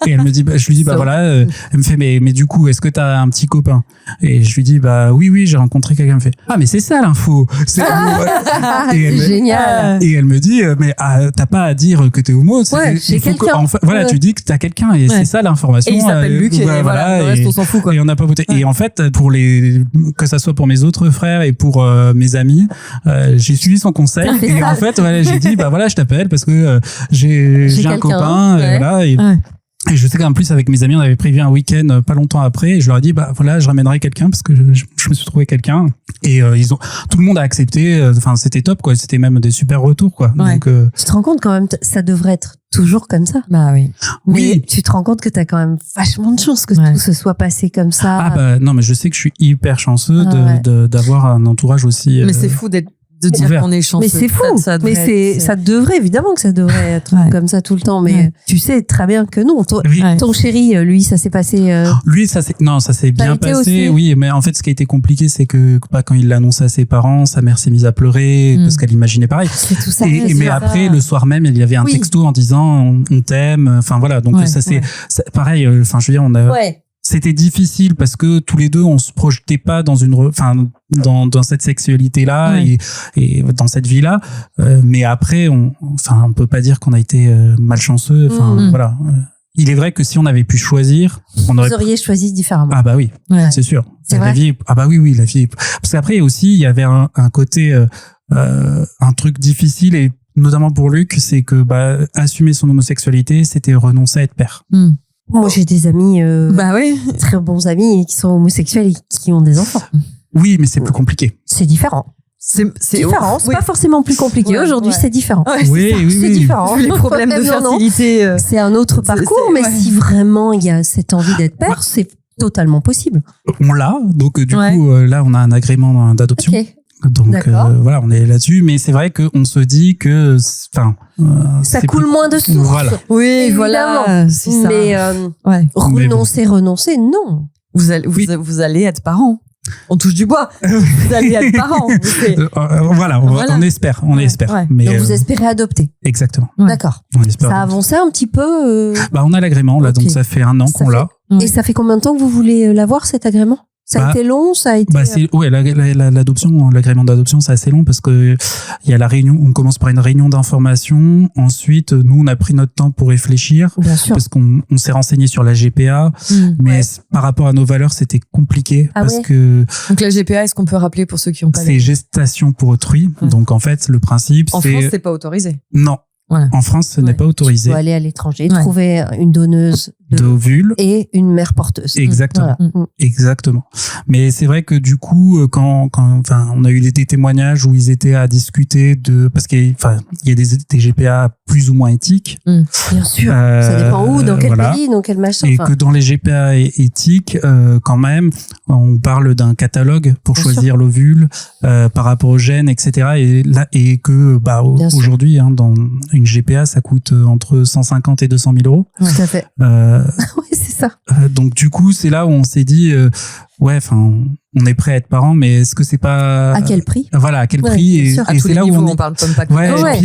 elle me dit je lui dis voilà, elle me fait mais du coup est-ce que t'as un petit copain? Et je lui dis oui j'ai rencontré quelqu'un. Elle me fait mais c'est ça l'info. C'est génial. Et elle me dit mais t'as pas à dire que t'es homo, j'ai quelqu'un. Voilà, tu dis que t'as quelqu'un et c'est ça l'information. Et il s'appelle Luc et voilà, le reste on s'en fout quoi. Et on n'a pas voté. Et en fait que ça soit pour mes autres frères et pour mes amis, j'ai suivi son conseil et en fait j'ai dit voilà je t'appelle parce que j'ai un copain et je sais qu'en plus avec mes amis on avait prévu un week-end pas longtemps après et je leur ai dit voilà je ramènerai quelqu'un parce que je me suis trouvé quelqu'un et tout le monde a accepté. Enfin c'était top quoi, c'était même des super retours quoi. Donc tu te rends compte quand même ça devrait être toujours comme ça. Oui. Tu te rends compte que t'as quand même vachement de chance que tout se soit passé comme ça. Non mais je sais que je suis hyper chanceux d'avoir un entourage aussi. Mais c'est fou de dire qu'on est chanceux. Mais c'est fou. Ça devrait, évidemment que ça devrait être comme ça tout le temps. Mais tu sais très bien que non. Ton chéri, lui, ça s'est passé. Lui, ça s'est bien passé. Aussi. Oui, mais en fait, ce qui a été compliqué, c'est que quand il l'a annoncé à ses parents, sa mère s'est mise à pleurer parce qu'elle imaginait pareil. C'est tout ça. Mais après, le soir même, il y avait un texto en disant on t'aime. Enfin voilà. Donc ça c'est pareil. Enfin je veux dire, on a. C'était difficile parce que tous les deux on se projetait pas dans dans cette sexualité là et dans cette vie là, mais après on peut pas dire qu'on a été malchanceux. Voilà. Il est vrai que si on avait pu choisir, vous auriez choisi différemment. Ah bah oui, c'est sûr. C'est vrai. La vie, oui, la vie. Parce qu'après aussi il y avait un côté un truc difficile et notamment pour Luc, c'est que assumer son homosexualité, c'était renoncer à être père. Moi, j'ai des amis, très bons amis qui sont homosexuels et qui ont des enfants. Oui, mais c'est plus compliqué. C'est différent. C'est différent. C'est pas forcément plus compliqué. Aujourd'hui, c'est différent. Oui. C'est différent. Les problèmes de fertilité. C'est un autre parcours, mais si vraiment il y a cette envie d'être père, c'est totalement possible. On l'a. Donc, du coup, là, on a un agrément d'adoption. Okay. Donc voilà, on est là-dessus, mais c'est vrai qu'on se dit que ça coule moins de source. Voilà. Oui, évidemment. Voilà, c'est ça. Mais renoncer, non. Vous allez être parents. On touche du bois. Vous allez être parents. Voilà, on espère. Mais donc vous espérez adopter. Exactement. D'accord. Ça a avancé un petit peu. On a l'agrément là, donc ça fait 1 an qu'on l'a. Et ça fait combien de temps que vous voulez l'avoir cet agrément? Ça a été long, ça a été. L'adoption, l'agrément d'adoption, c'est assez long parce que il y a la réunion. On commence par une réunion d'information. Ensuite, nous, on a pris notre temps pour réfléchir. Bien sûr. Parce qu'on s'est renseigné sur la GPA, mais par rapport à nos valeurs, c'était compliqué parce que. Donc la GPA, est-ce qu'on peut rappeler pour ceux qui n'ont pas? C'est gestation pour autrui. Donc en fait, le principe, en France, c'est pas autorisé. Non. Voilà. En France, ce n'est pas autorisé. Il faut aller à l'étranger, trouver une donneuse d'ovules et une mère porteuse. Exactement. Voilà. Exactement. Mais c'est vrai que du coup, quand on a eu des témoignages où ils étaient à discuter parce qu'il y a des GPA plus ou moins éthiques. Bien sûr. Ça dépend où, dans quel pays, dans quel machin. Et que dans les GPA éthiques, quand même, on parle d'un catalogue pour choisir l'ovule, par rapport aux gènes, etc. Et que, aujourd'hui, dans une GPA, ça coûte entre 150 et 200 000 euros. Tout à fait. Oui, c'est ça. Donc du coup, c'est là où on s'est dit, on est prêt à être parents, mais est-ce que c'est pas à quel prix? Voilà, à quel prix? Et c'est là où on parle pas.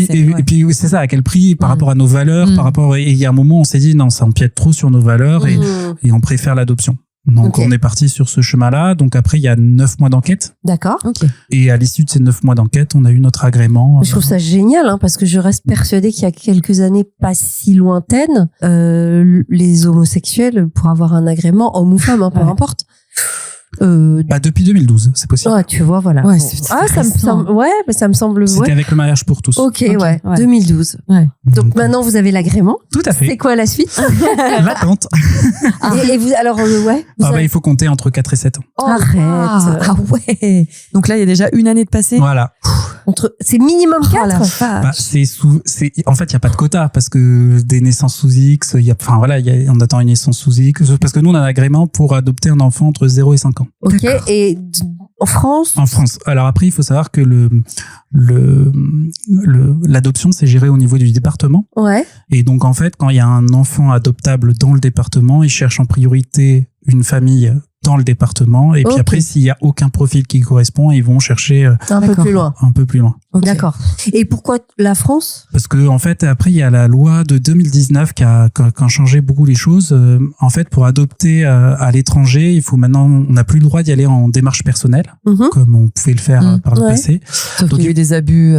Et puis c'est ça, à quel prix par rapport à nos valeurs, par rapport. Et il y a un moment, on s'est dit non, ça empiète trop sur nos valeurs et on préfère l'adoption. Donc on est parti sur ce chemin-là. Donc après il y a 9 mois d'enquête. D'accord. Et à l'issue de ces 9 mois d'enquête, on a eu notre agrément. Je trouve ça génial, parce que je reste persuadée qu'il y a quelques années pas si lointaines, les homosexuels pour avoir un agrément, homme ou femme, peu importe. Depuis 2012, c'est possible. Ouais, tu vois, voilà. Ça me semble. C'était avec le mariage pour tous. Ok, 2012. Ouais. Donc maintenant vous avez l'agrément. Tout à fait. C'est quoi la suite? L'attente. Et vous, alors, il faut compter entre 4 et 7 ans. Oh, arrête. Ah ouais. Donc là, il y a déjà une année de passé. Voilà. C'est minimum 4. En fait, il y a pas de quota parce que des naissances sous X, on attend une naissance sous X parce que nous on a un agrément pour adopter un enfant entre 0 et 5 ans. OK, et en France? En France. Alors après, il faut savoir que l'adoption c'est géré au niveau du département. Ouais. Et donc en fait, quand il y a un enfant adoptable dans le département, ils cherchent en priorité une famille dans le département et puis après s'il y a aucun profil qui correspond, ils vont chercher un peu plus loin. D'accord. Et pourquoi la France? Parce que en fait après il y a la loi de 2019 qui a changé beaucoup les choses. En fait, pour adopter à l'étranger, il faut maintenant, on n'a plus le droit d'y aller en démarche personnelle comme on pouvait le faire par le passé. Sauf qu'il y a eu des abus.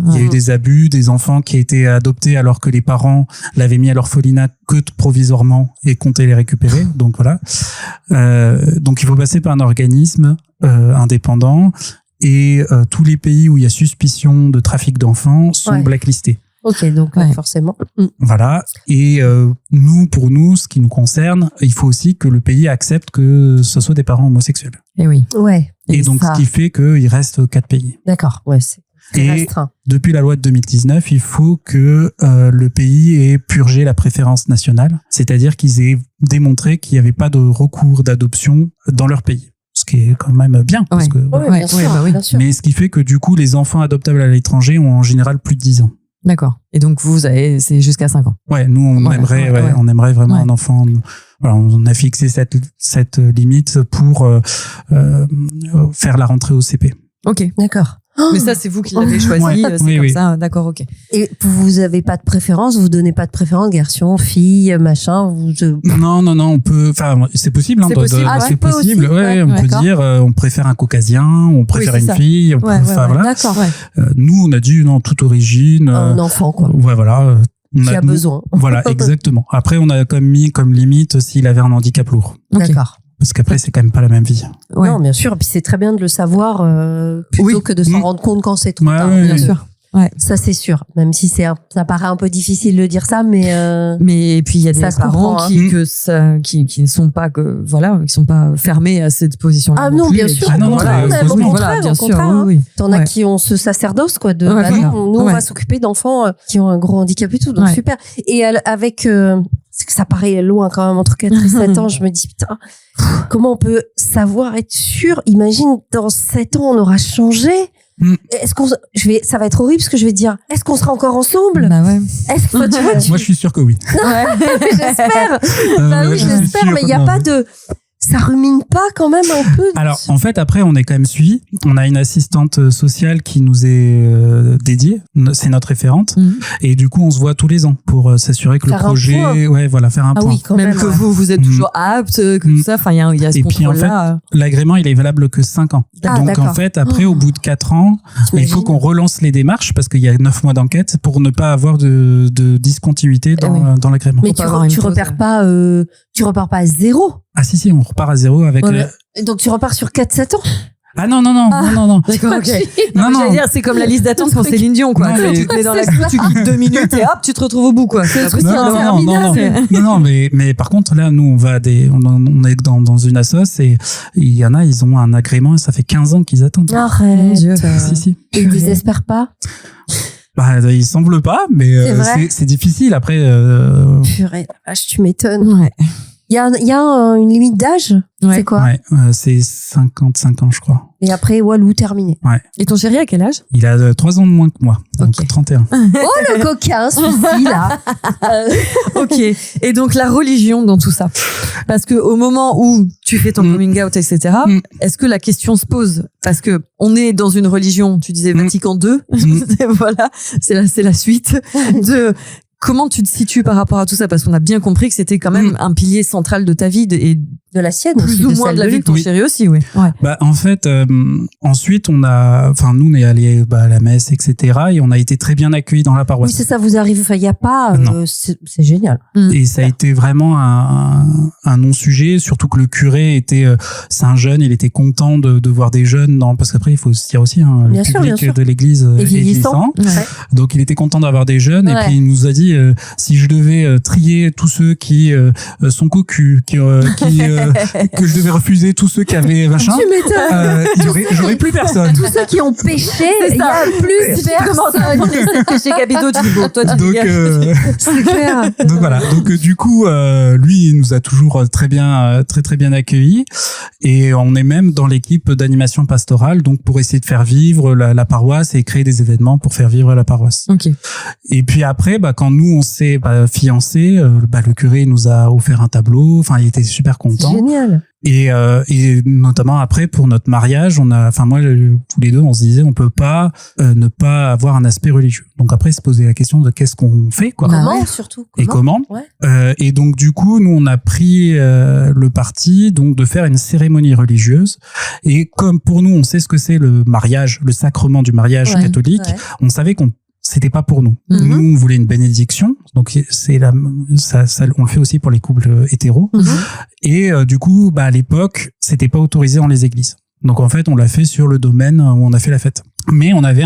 Il y a eu des abus, des enfants qui étaient adoptés alors que les parents l'avaient mis à l'orphelinat que provisoirement et comptaient les récupérer. Donc voilà. Donc il faut passer par un organisme indépendant et tous les pays où il y a suspicion de trafic d'enfants sont blacklistés. Ok, donc forcément. Voilà. Et pour nous, ce qui nous concerne, il faut aussi que le pays accepte que ce soit des parents homosexuels. Et oui. Ouais. Et donc ce qui fait qu'il reste 4 pays. D'accord. Ouais, c'est restreint. Depuis la loi de 2019, il faut que le pays ait purgé la préférence nationale, c'est-à-dire qu'ils aient démontré qu'il n'y avait pas de recours d'adoption dans leur pays. Ce qui est quand même bien. Parce que, bien sûr. Mais ce qui fait que du coup, les enfants adoptables à l'étranger ont en général plus de 10 ans. D'accord. Et donc c'est jusqu'à 5 ans. Ouais, nous on aimerait vraiment un enfant. Voilà, on a fixé cette limite pour faire la rentrée au CP. Ok. D'accord. Mais ça, c'est vous qui l'avez choisi, c'est comme ça, d'accord, ok. Et vous avez pas de préférence, vous donnez pas de préférence, garçon, fille, machin, Non, on peut, c'est possible, c'est possible. C'est possible, on peut dire, on préfère un caucasien, on préfère une fille, voilà. D'accord, Nous, on a dit, non, toute origine. Un enfant, quoi. Ouais, voilà. Qui a besoin. Voilà, exactement. Après, on a mis comme limite s'il avait un handicap lourd. D'accord. Parce qu'après, c'est quand même pas la même vie. Ouais. Non, bien sûr. Et puis, c'est très bien de le savoir plutôt que de s'en rendre compte quand c'est trop tard. Bien sûr. Ouais. Ça, c'est sûr. Même si ça paraît un peu difficile de dire ça, mais et puis il y a des parents qui ne sont pas qui sont pas fermés à cette position-là. Ah non, bien sûr. Bien sûr. Oui. T'en as qui ont ce sacerdoce, quoi, de, nous, on va s'occuper d'enfants qui ont un gros handicap et tout. Donc, super. Et avec, c'est que ça paraît loin quand même, entre 4 et 7 ans, je me dis, putain, comment on peut savoir, être sûr? Imagine, dans 7 ans, on aura changé. Ça va être horrible parce que je vais dire, est-ce qu'on sera encore ensemble? Bah ouais. Moi, je suis sûr que oui. J'espère. Oui, j'espère, mais il n'y a pas de, ça rumine pas quand même un peu? Alors, en fait, après, on est quand même suivi. On a une assistante sociale qui nous est dédiée. C'est notre référente. Et du coup, on se voit tous les ans pour s'assurer que faire le projet, faire un point. Oui, quand même que vous êtes toujours apte, que tout ça. Enfin, il y a ce contrôle-là. Et puis, en fait, l'agrément, il est valable que 5 ans. Donc, en fait, après, au bout de 4 ans, il faut qu'on relance les démarches parce qu'il y a 9 mois d'enquête pour ne pas avoir de discontinuité dans l'agrément. Mais tu repars pas à zéro. Ah si, on repart à zéro avec... Donc tu repars sur 4-7 ans? Ah non. D'accord, ok. J'allais dire, c'est comme la liste d'attente pour Céline Dion, quoi. Tu te mets dans la queue, tu quittes 2 minutes et hop, tu te retrouves au bout, quoi. C'est Non, mais par contre, là, nous, on est dans une assoce et il y en a, ils ont un agrément et ça fait 15 ans qu'ils attendent. Arrête. Si. Ils désespèrent pas? Il semble pas, mais c'est difficile après. Purée, la vache, tu m'étonnes. Ouais. Il y a une limite d'âge? C'est quoi? C'est 55 ans, je crois. Et après, Walou, terminé. Ouais. Et ton chéri, à quel âge? Il a 3 ans de moins que moi. Donc 31. Oh, le coquin, celui-ci, là. Ok. Et donc, la religion dans tout ça. Parce que au moment où tu fais ton coming out, etc., est-ce que la question se pose? Parce que on est dans une religion, tu disais Vatican II. Voilà. C'est la suite de... Comment tu te situes par rapport à tout ça? Parce qu'on a bien compris que c'était quand même un pilier central de ta vie et de la sienne plus aussi, ou moins de la vie de ton chéri aussi, oui. Ouais. En fait, ensuite nous on est allé à la messe, etc. Et on a été très bien accueillis dans la paroisse. Oui, c'est ça, vous arrivez. Enfin, il y a pas. C'est génial. Et ça a été vraiment un non-sujet, surtout que le curé c'est un jeune, il était content de voir des jeunes parce qu'après il faut se dire aussi, le public de l'église est vieillissant. Ouais. Donc il était content d'avoir des jeunes et puis il nous a dit si je devais trier tous ceux qui sont cocus, que je devais refuser tous ceux qui avaient machin, j'aurais plus personne. Tous ceux qui ont péché, il y a plus personne. Péché Gabido, tu dis bon, toi tu dis c'est clair. Donc voilà. Donc du coup, lui, il nous a toujours très bien accueillis et on est même dans l'équipe d'animation pastorale, donc pour essayer de faire vivre la paroisse et créer des événements pour faire vivre la paroisse. Ok. Et puis après, quand nous on s'est fiancés, le curé nous a offert un tableau. Enfin, il était super content. Génial. Et notamment après pour notre mariage, moi tous les deux on se disait on peut pas ne pas avoir un aspect religieux. Donc après se poser la question de qu'est-ce qu'on fait, quoi. Comment surtout. Et comment. Et donc du coup nous on a pris le parti donc de faire une cérémonie religieuse. Et comme pour nous on sait ce que c'est le mariage, le sacrement du mariage catholique, on savait qu'on c'était pas pour nous. Nous, on voulait une bénédiction. Donc, ça, on le fait aussi pour les couples hétéros. Et, du coup, à l'époque, c'était pas autorisé dans les églises. Donc, en fait, on l'a fait sur le domaine où on a fait la fête. Mais on avait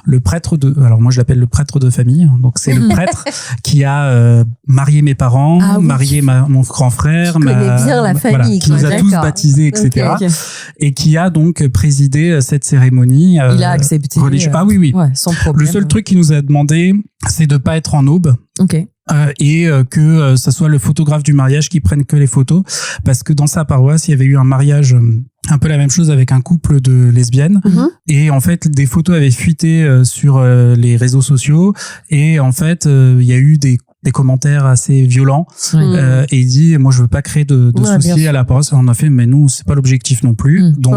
le prêtre alors moi je l'appelle le prêtre de famille. Donc, c'est le prêtre qui a marié mes parents, marié mon grand frère. Qui connaît bien la famille. Qui nous a tous baptisés, etc. Okay. Et qui a donc présidé cette cérémonie. Il a accepté. Ah oui. Ouais, sans problème. Le seul truc qu'il nous a demandé, c'est de pas être en aube. Ok. Et que ça soit le photographe du mariage qui prenne que les photos, parce que dans sa paroisse il y avait eu un mariage un peu la même chose avec un couple de lesbiennes et en fait des photos avaient fuité sur les réseaux sociaux et en fait il y a eu des commentaires assez violents et il dit moi je veux pas créer de soucis à la paroisse. On a fait mais nous c'est pas l'objectif non plus donc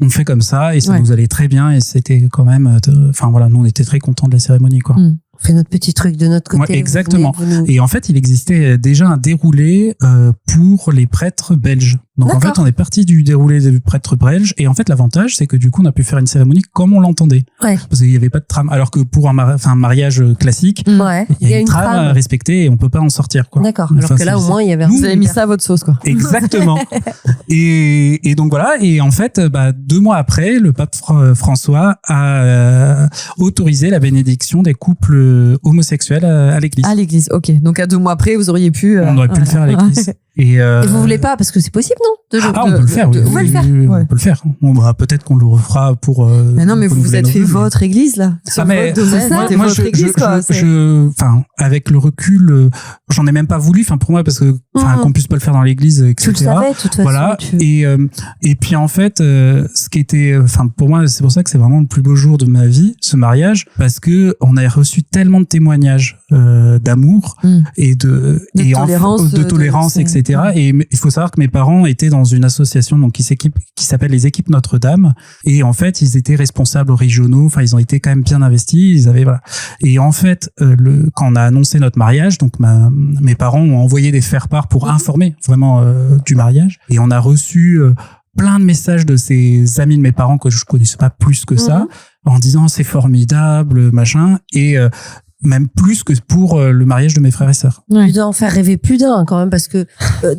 on fait comme ça et ça nous allait très bien et c'était quand même nous on était très contents de la cérémonie, quoi. On fait notre petit truc de notre côté. Ouais, exactement. Et en fait, il existait déjà un déroulé pour les prêtres belges. Donc en fait, on est parti du déroulé des prêtres belges. Et en fait, l'avantage, c'est que du coup, on a pu faire une cérémonie comme on l'entendait. Ouais. Parce qu'il n'y avait pas de trame. Alors que pour un mariage classique, il y a une trame à respecter et on peut pas en sortir, quoi. D'accord. Alors que là, au moins, il y avait. Vous avez mis ça à votre sauce, quoi. Exactement. et donc voilà. Et en fait, 2 mois après, le pape François a autorisé la bénédiction des couples homosexuels à l'église. À l'église, ok. Donc à 2 mois après, vous auriez pu. On aurait pu le faire à l'église. Et vous voulez pas parce que c'est possible, non? on peut le faire. On peut le faire. Peut-être qu'on le refera pour. Mais non, mais vous vous êtes fait votre église là. Mais moi, avec le recul, j'en ai même pas voulu. Enfin, pour moi, parce que qu'on puisse pas le faire dans l'église, etc. Tu le savais, de toute façon. Voilà. Et puis en fait, ce qui était, pour moi, c'est pour ça que c'est vraiment le plus beau jour de ma vie, ce mariage, parce que on a reçu tellement de témoignages d'amour et de tolérance, etc. Et il faut savoir que mes parents étaient dans une association donc qui s'appelle les Équipes Notre-Dame, et en fait ils étaient responsables régionaux. Enfin, ils ont été quand même bien investis. Ils avaient Et en fait, quand on a annoncé notre mariage, donc mes parents ont envoyé des faire-part pour informer vraiment du mariage, et on a reçu plein de messages de ces amis de mes parents que je connaissais pas plus que ça, en disant c'est formidable, machin, et même plus que pour le mariage de mes frères et sœurs. Tu dois en faire rêver plus d'un quand même, parce que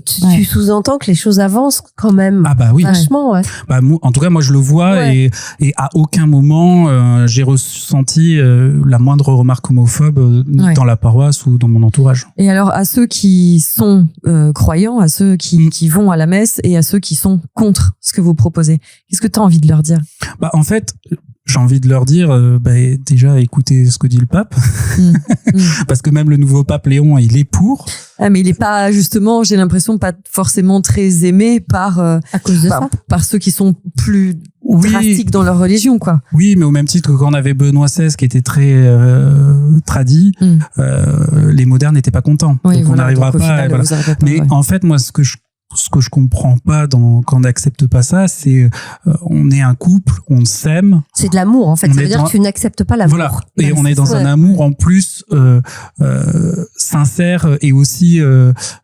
tu sous-entends que les choses avancent quand même. Ah bah oui. Vachement, ouais. En tout cas, moi je le vois, et à aucun moment j'ai ressenti la moindre remarque homophobe dans la paroisse ou dans mon entourage. Et alors, à ceux qui sont croyants, à ceux qui vont à la messe, et à ceux qui sont contre ce que vous proposez, qu'est-ce que tu as envie de leur dire? En fait, j'ai envie de leur dire, déjà, écoutez ce que dit le pape. Parce que même le nouveau pape Léon, il est pour. Ah, mais il est pas, justement, j'ai l'impression, pas forcément très aimé à cause de ça. Par ceux qui sont plus drastiques dans leur religion, quoi. Oui, mais au même titre que quand on avait Benoît XVI qui était très tradit, les modernes n'étaient pas contents. Oui, donc on n'arrivera pas. Mais en fait, moi, ce que je comprends pas quand on n'accepte pas ça, c'est on est un couple, on s'aime. C'est de l'amour en fait. Ça veut dire que tu n'acceptes pas l'amour. Voilà. Et on est dans un amour en plus sincère et aussi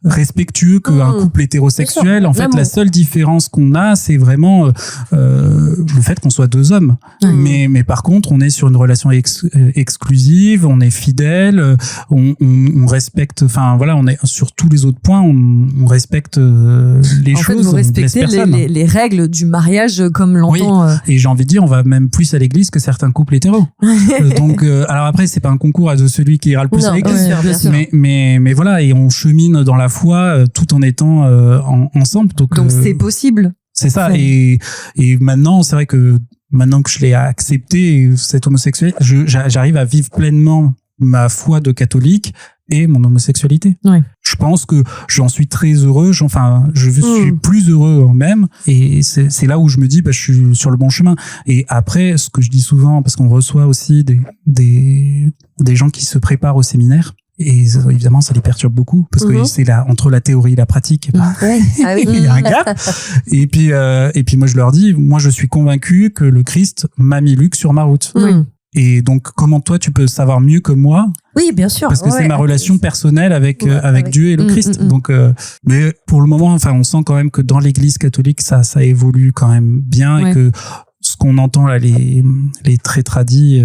respectueux qu'un couple hétérosexuel. En fait, la seule différence qu'on a, c'est vraiment le fait qu'on soit deux hommes. Mais par contre, on est sur une relation exclusive, on est fidèle, on respecte. Enfin voilà, on est sur tous les autres points, on respecte. Les choses, vous respectez les règles du mariage comme l'entend. Oui. Et j'ai envie de dire, on va même plus à l'église que certains couples hétéros. Donc, alors après, c'est pas un concours de celui qui ira le plus à l'église. Mais voilà, et on chemine dans la foi tout en étant ensemble. Donc c'est possible. C'est ça. Et maintenant, c'est vrai que maintenant que je l'ai accepté, cette homosexualité, j'arrive à vivre pleinement ma foi de catholique et mon homosexualité. Je pense que j'en suis très heureux. Je suis plus heureux même. Et c'est là où je me dis, je suis sur le bon chemin. Et après, ce que je dis souvent, parce qu'on reçoit aussi des gens qui se préparent au séminaire. Et évidemment, ça les perturbe beaucoup parce que c'est entre la théorie et la pratique, il y a un gap. Et puis moi, je leur dis, moi, je suis convaincu que le Christ m'a mis Luc sur ma route. Et donc, comment toi, tu peux savoir mieux que moi? Oui, bien sûr. Parce que c'est ma relation personnelle avec Dieu et le Christ. Donc, mais pour le moment, on sent quand même que dans l'Église catholique, ça évolue quand même bien et que ce qu'on entend là, les très tradis.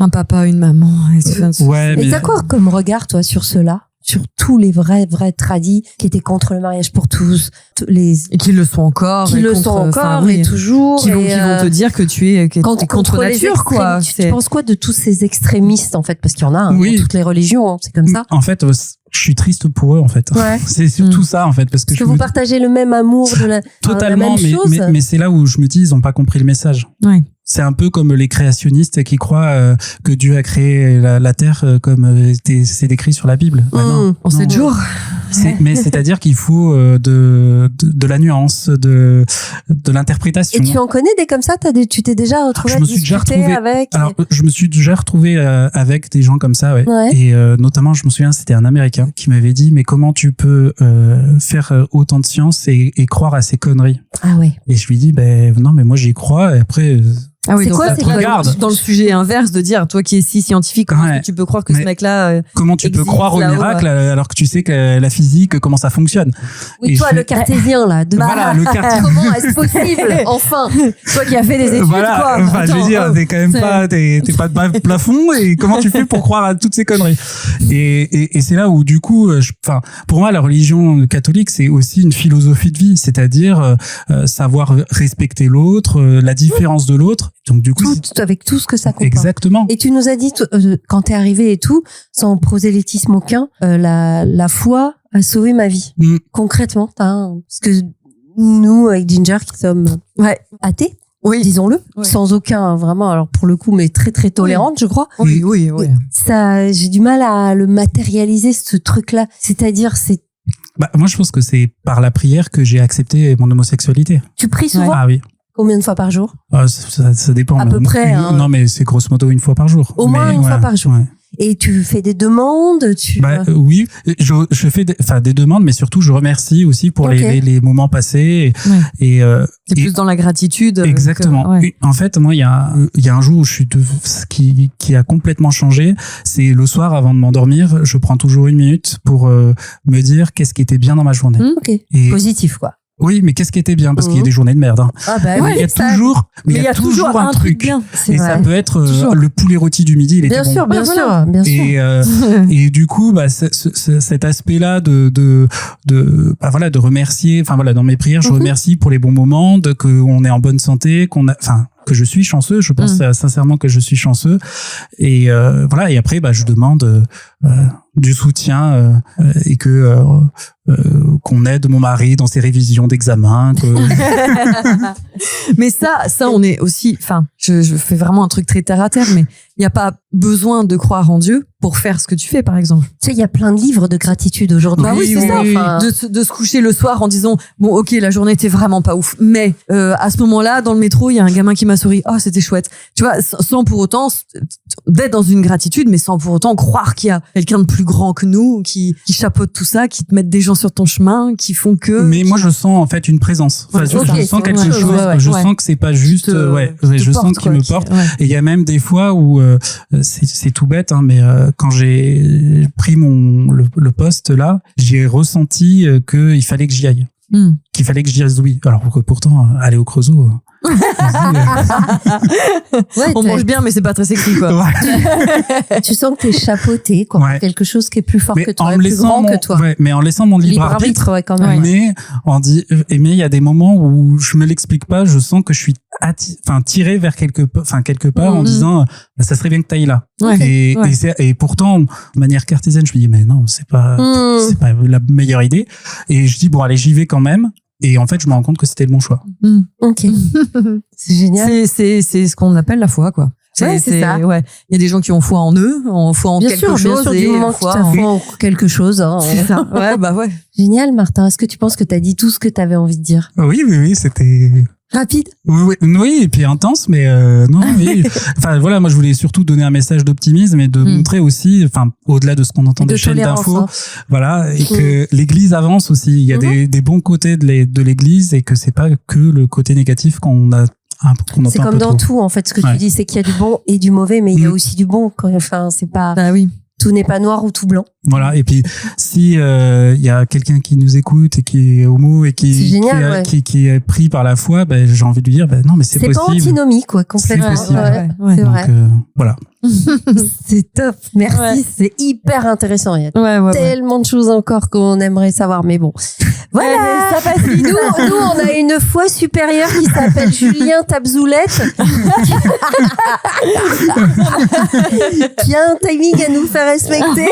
Un papa, une maman. Et t'as quoi comme regard, toi, sur cela? Sur tous les vrais tradis qui étaient contre le mariage pour tous, et qui le sont encore, et toujours, qui vont te dire que tu es contre nature, quoi. Tu penses quoi de tous ces extrémistes, en fait, parce qu'il y en a dans toutes les religions, c'est comme ça. En fait, je suis triste pour eux, en fait. C'est surtout ça, en fait, parce que vous partagez le même amour totalement, la même chose. Mais c'est là où je me dis, ils ont pas compris le message. C'est un peu comme les créationnistes qui croient que Dieu a créé la terre comme c'est décrit sur la Bible. En 7 jours. Mais c'est-à-dire qu'il faut de la nuance, de l'interprétation. Et tu en connais des comme ça? Tu t'es déjà retrouvé avec? Alors, je me suis déjà retrouvé avec des gens comme ça, Et notamment, je me souviens, c'était un Américain qui m'avait dit, mais comment tu peux faire autant de science et croire à ces conneries? Ah ouais. Et je lui dis, non, mais moi j'y crois. Et après. Ah oui, donc dans le sujet inverse de dire, toi qui es si scientifique, comment est-ce que tu peux croire que ce mec-là comment tu peux croire au miracle alors que tu sais que la physique, comment ça fonctionne? Oui, toi, le cartésien, là. Voilà, le cartésien. Comment est-ce possible? Enfin. Toi qui as fait des études, quoi. Enfin, je veux dire, t'es quand même pas, t'es pas de plafond, et comment tu fais pour croire à toutes ces conneries? Et c'est là où, du coup, pour moi, la religion catholique, c'est aussi une philosophie de vie, c'est-à-dire, savoir respecter l'autre, la différence de l'autre. Donc du coup, avec tout ce que ça comporte. Exactement. Et tu nous as dit quand t'es arrivé et tout, sans prosélytisme aucun, la foi a sauvé ma vie. Concrètement, parce que nous, avec Ginger, qui sommes athées, disons-le, sans aucun, vraiment, alors pour le coup, mais très très tolérante, je crois. Oui. Ça, j'ai du mal à le matérialiser, ce truc-là. C'est-à-dire, c'est... Moi, je pense que c'est par la prière que j'ai accepté mon homosexualité. Tu pries souvent? Ah oui. Combien de fois par jour? Ça dépend. À peu près. Non, mais c'est grosso modo une fois par jour. Au moins une fois par jour. Ouais. Et tu fais des demandes, oui, je fais des demandes, mais surtout je remercie aussi pour les moments passés. Et c'est plus dans la gratitude. Exactement. En fait, moi, il y a un jour où qui a complètement changé. C'est le soir avant de m'endormir, je prends toujours 1 minute pour me dire qu'est-ce qui était bien dans ma journée. Et positif, quoi. Oui, mais qu'est-ce qui était bien? Parce qu'il y a des journées de merde. Hein. Ah bah oui, il y a toujours un truc bien. Et ça peut être le poulet rôti du midi, il était bon. Bien sûr. Et du coup, cet aspect-là de remercier, dans mes prières, je remercie pour les bons moments, qu'on est en bonne santé, que je suis chanceux. Je pense sincèrement que je suis chanceux. Et et après, je demande du soutien et qu'on aide mon mari dans ses révisions d'examen. Mais ça, on est aussi. Je fais vraiment un truc très terre à terre, mais il n'y a pas besoin de croire en Dieu pour faire ce que tu fais, par exemple. Tu sais, il y a plein de livres de gratitude aujourd'hui. C'est ça. De se coucher le soir en disant bon, ok, la journée était vraiment pas ouf, mais à ce moment-là, dans le métro, il y a un gamin qui m'a souri. Oh, c'était chouette. Tu vois, sans pour autant d'être dans une gratitude, mais sans pour autant croire qu'il y a quelqu'un de plus grand que nous, qui chapeaute tout ça, qui te met des gens sur ton chemin, qui font que. Mais moi, je sens en fait une présence. Je sens quelque chose. Je sens que c'est pas juste. Je sens qu'il me porte. Et il y a même des fois où c'est tout bête, hein, mais quand j'ai pris le poste là, j'ai ressenti qu'il fallait que j'y aille. Qu'il fallait que je dise oui. Alors que pourtant, aller au Creusot. On mange bien, mais c'est pas très sexy, quoi. Tu sens que t'es chapeauté, quoi. Quelque chose qui est plus fort que toi, plus grand que toi. Mais en laissant mon libre arbitre, quand même. Mais il y a des moments où je me l'explique pas, je sens que je suis tiré vers quelque part en disant ça serait bien que t'ailles là. Et pourtant, de manière cartésienne, je me dis mais non, c'est pas la meilleure idée. Et je dis bon allez, j'y vais quand même. Et en fait, je me rends compte que c'était le bon choix. Ok. C'est génial. C'est ce qu'on appelle la foi, quoi. C'est ça. Il y a des gens qui ont foi en eux, foi en quelque chose. Bien sûr, du moment que tu as foi en quelque chose. Hein. C'est ça. Ouais. Génial, Martin. Est-ce que tu penses que tu as dit tout ce que tu avais envie de dire? Oui, c'était... Rapide. Oui, et puis intense, mais non. Oui. Moi je voulais surtout donner un message d'optimisme et de montrer aussi, au-delà de ce qu'on entend des chaînes d'infos, et que l'Église avance aussi. Il y a des bons côtés de l'Église et que c'est pas que le côté négatif qu'on a. C'est comme dans tout, en fait. Ce que tu dis, c'est qu'il y a du bon et du mauvais, mais il y a aussi du bon. C'est pas. Tout n'est pas noir ou tout blanc. Voilà. Et puis, si il y a quelqu'un qui nous écoute et qui est homo et qui est pris par la foi, j'ai envie de lui dire, non, mais c'est possible. C'est pas antinomie, quoi, complètement. C'est possible. C'est vrai. Voilà. C'est top. Merci. C'est hyper intéressant. Il y a tellement de choses encore qu'on aimerait savoir, mais bon. Voilà. Ça passe vite. Nous, on a une foi supérieure qui s'appelle Julien Tabzoulette. Qui a un timing à nous faire respecter.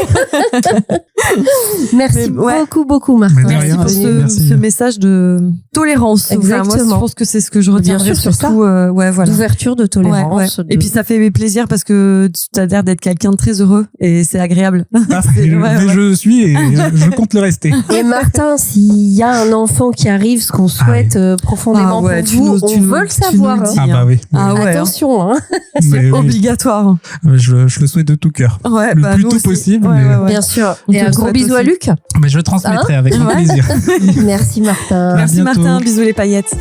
Merci beaucoup, Martin. Merci pour ce message de tolérance. Exactement. Moi, je pense que c'est ce que je retiendrai surtout. D'ouverture, de tolérance. Et puis ça fait plaisir parce que tu as l'air d'être quelqu'un de très heureux et c'est agréable. Je suis et je compte le rester. Et Martin, s'il y a un enfant qui arrive, ce qu'on souhaite profondément pour vous, on veut le savoir. Oui. Attention, c'est obligatoire. Je le souhaite de tout cœur. Le plus tôt possible. Bien sûr. Et un gros bisou à Luc. Je le transmettrai avec grand plaisir. Merci Martin. Merci Martin. Bisous les paillettes.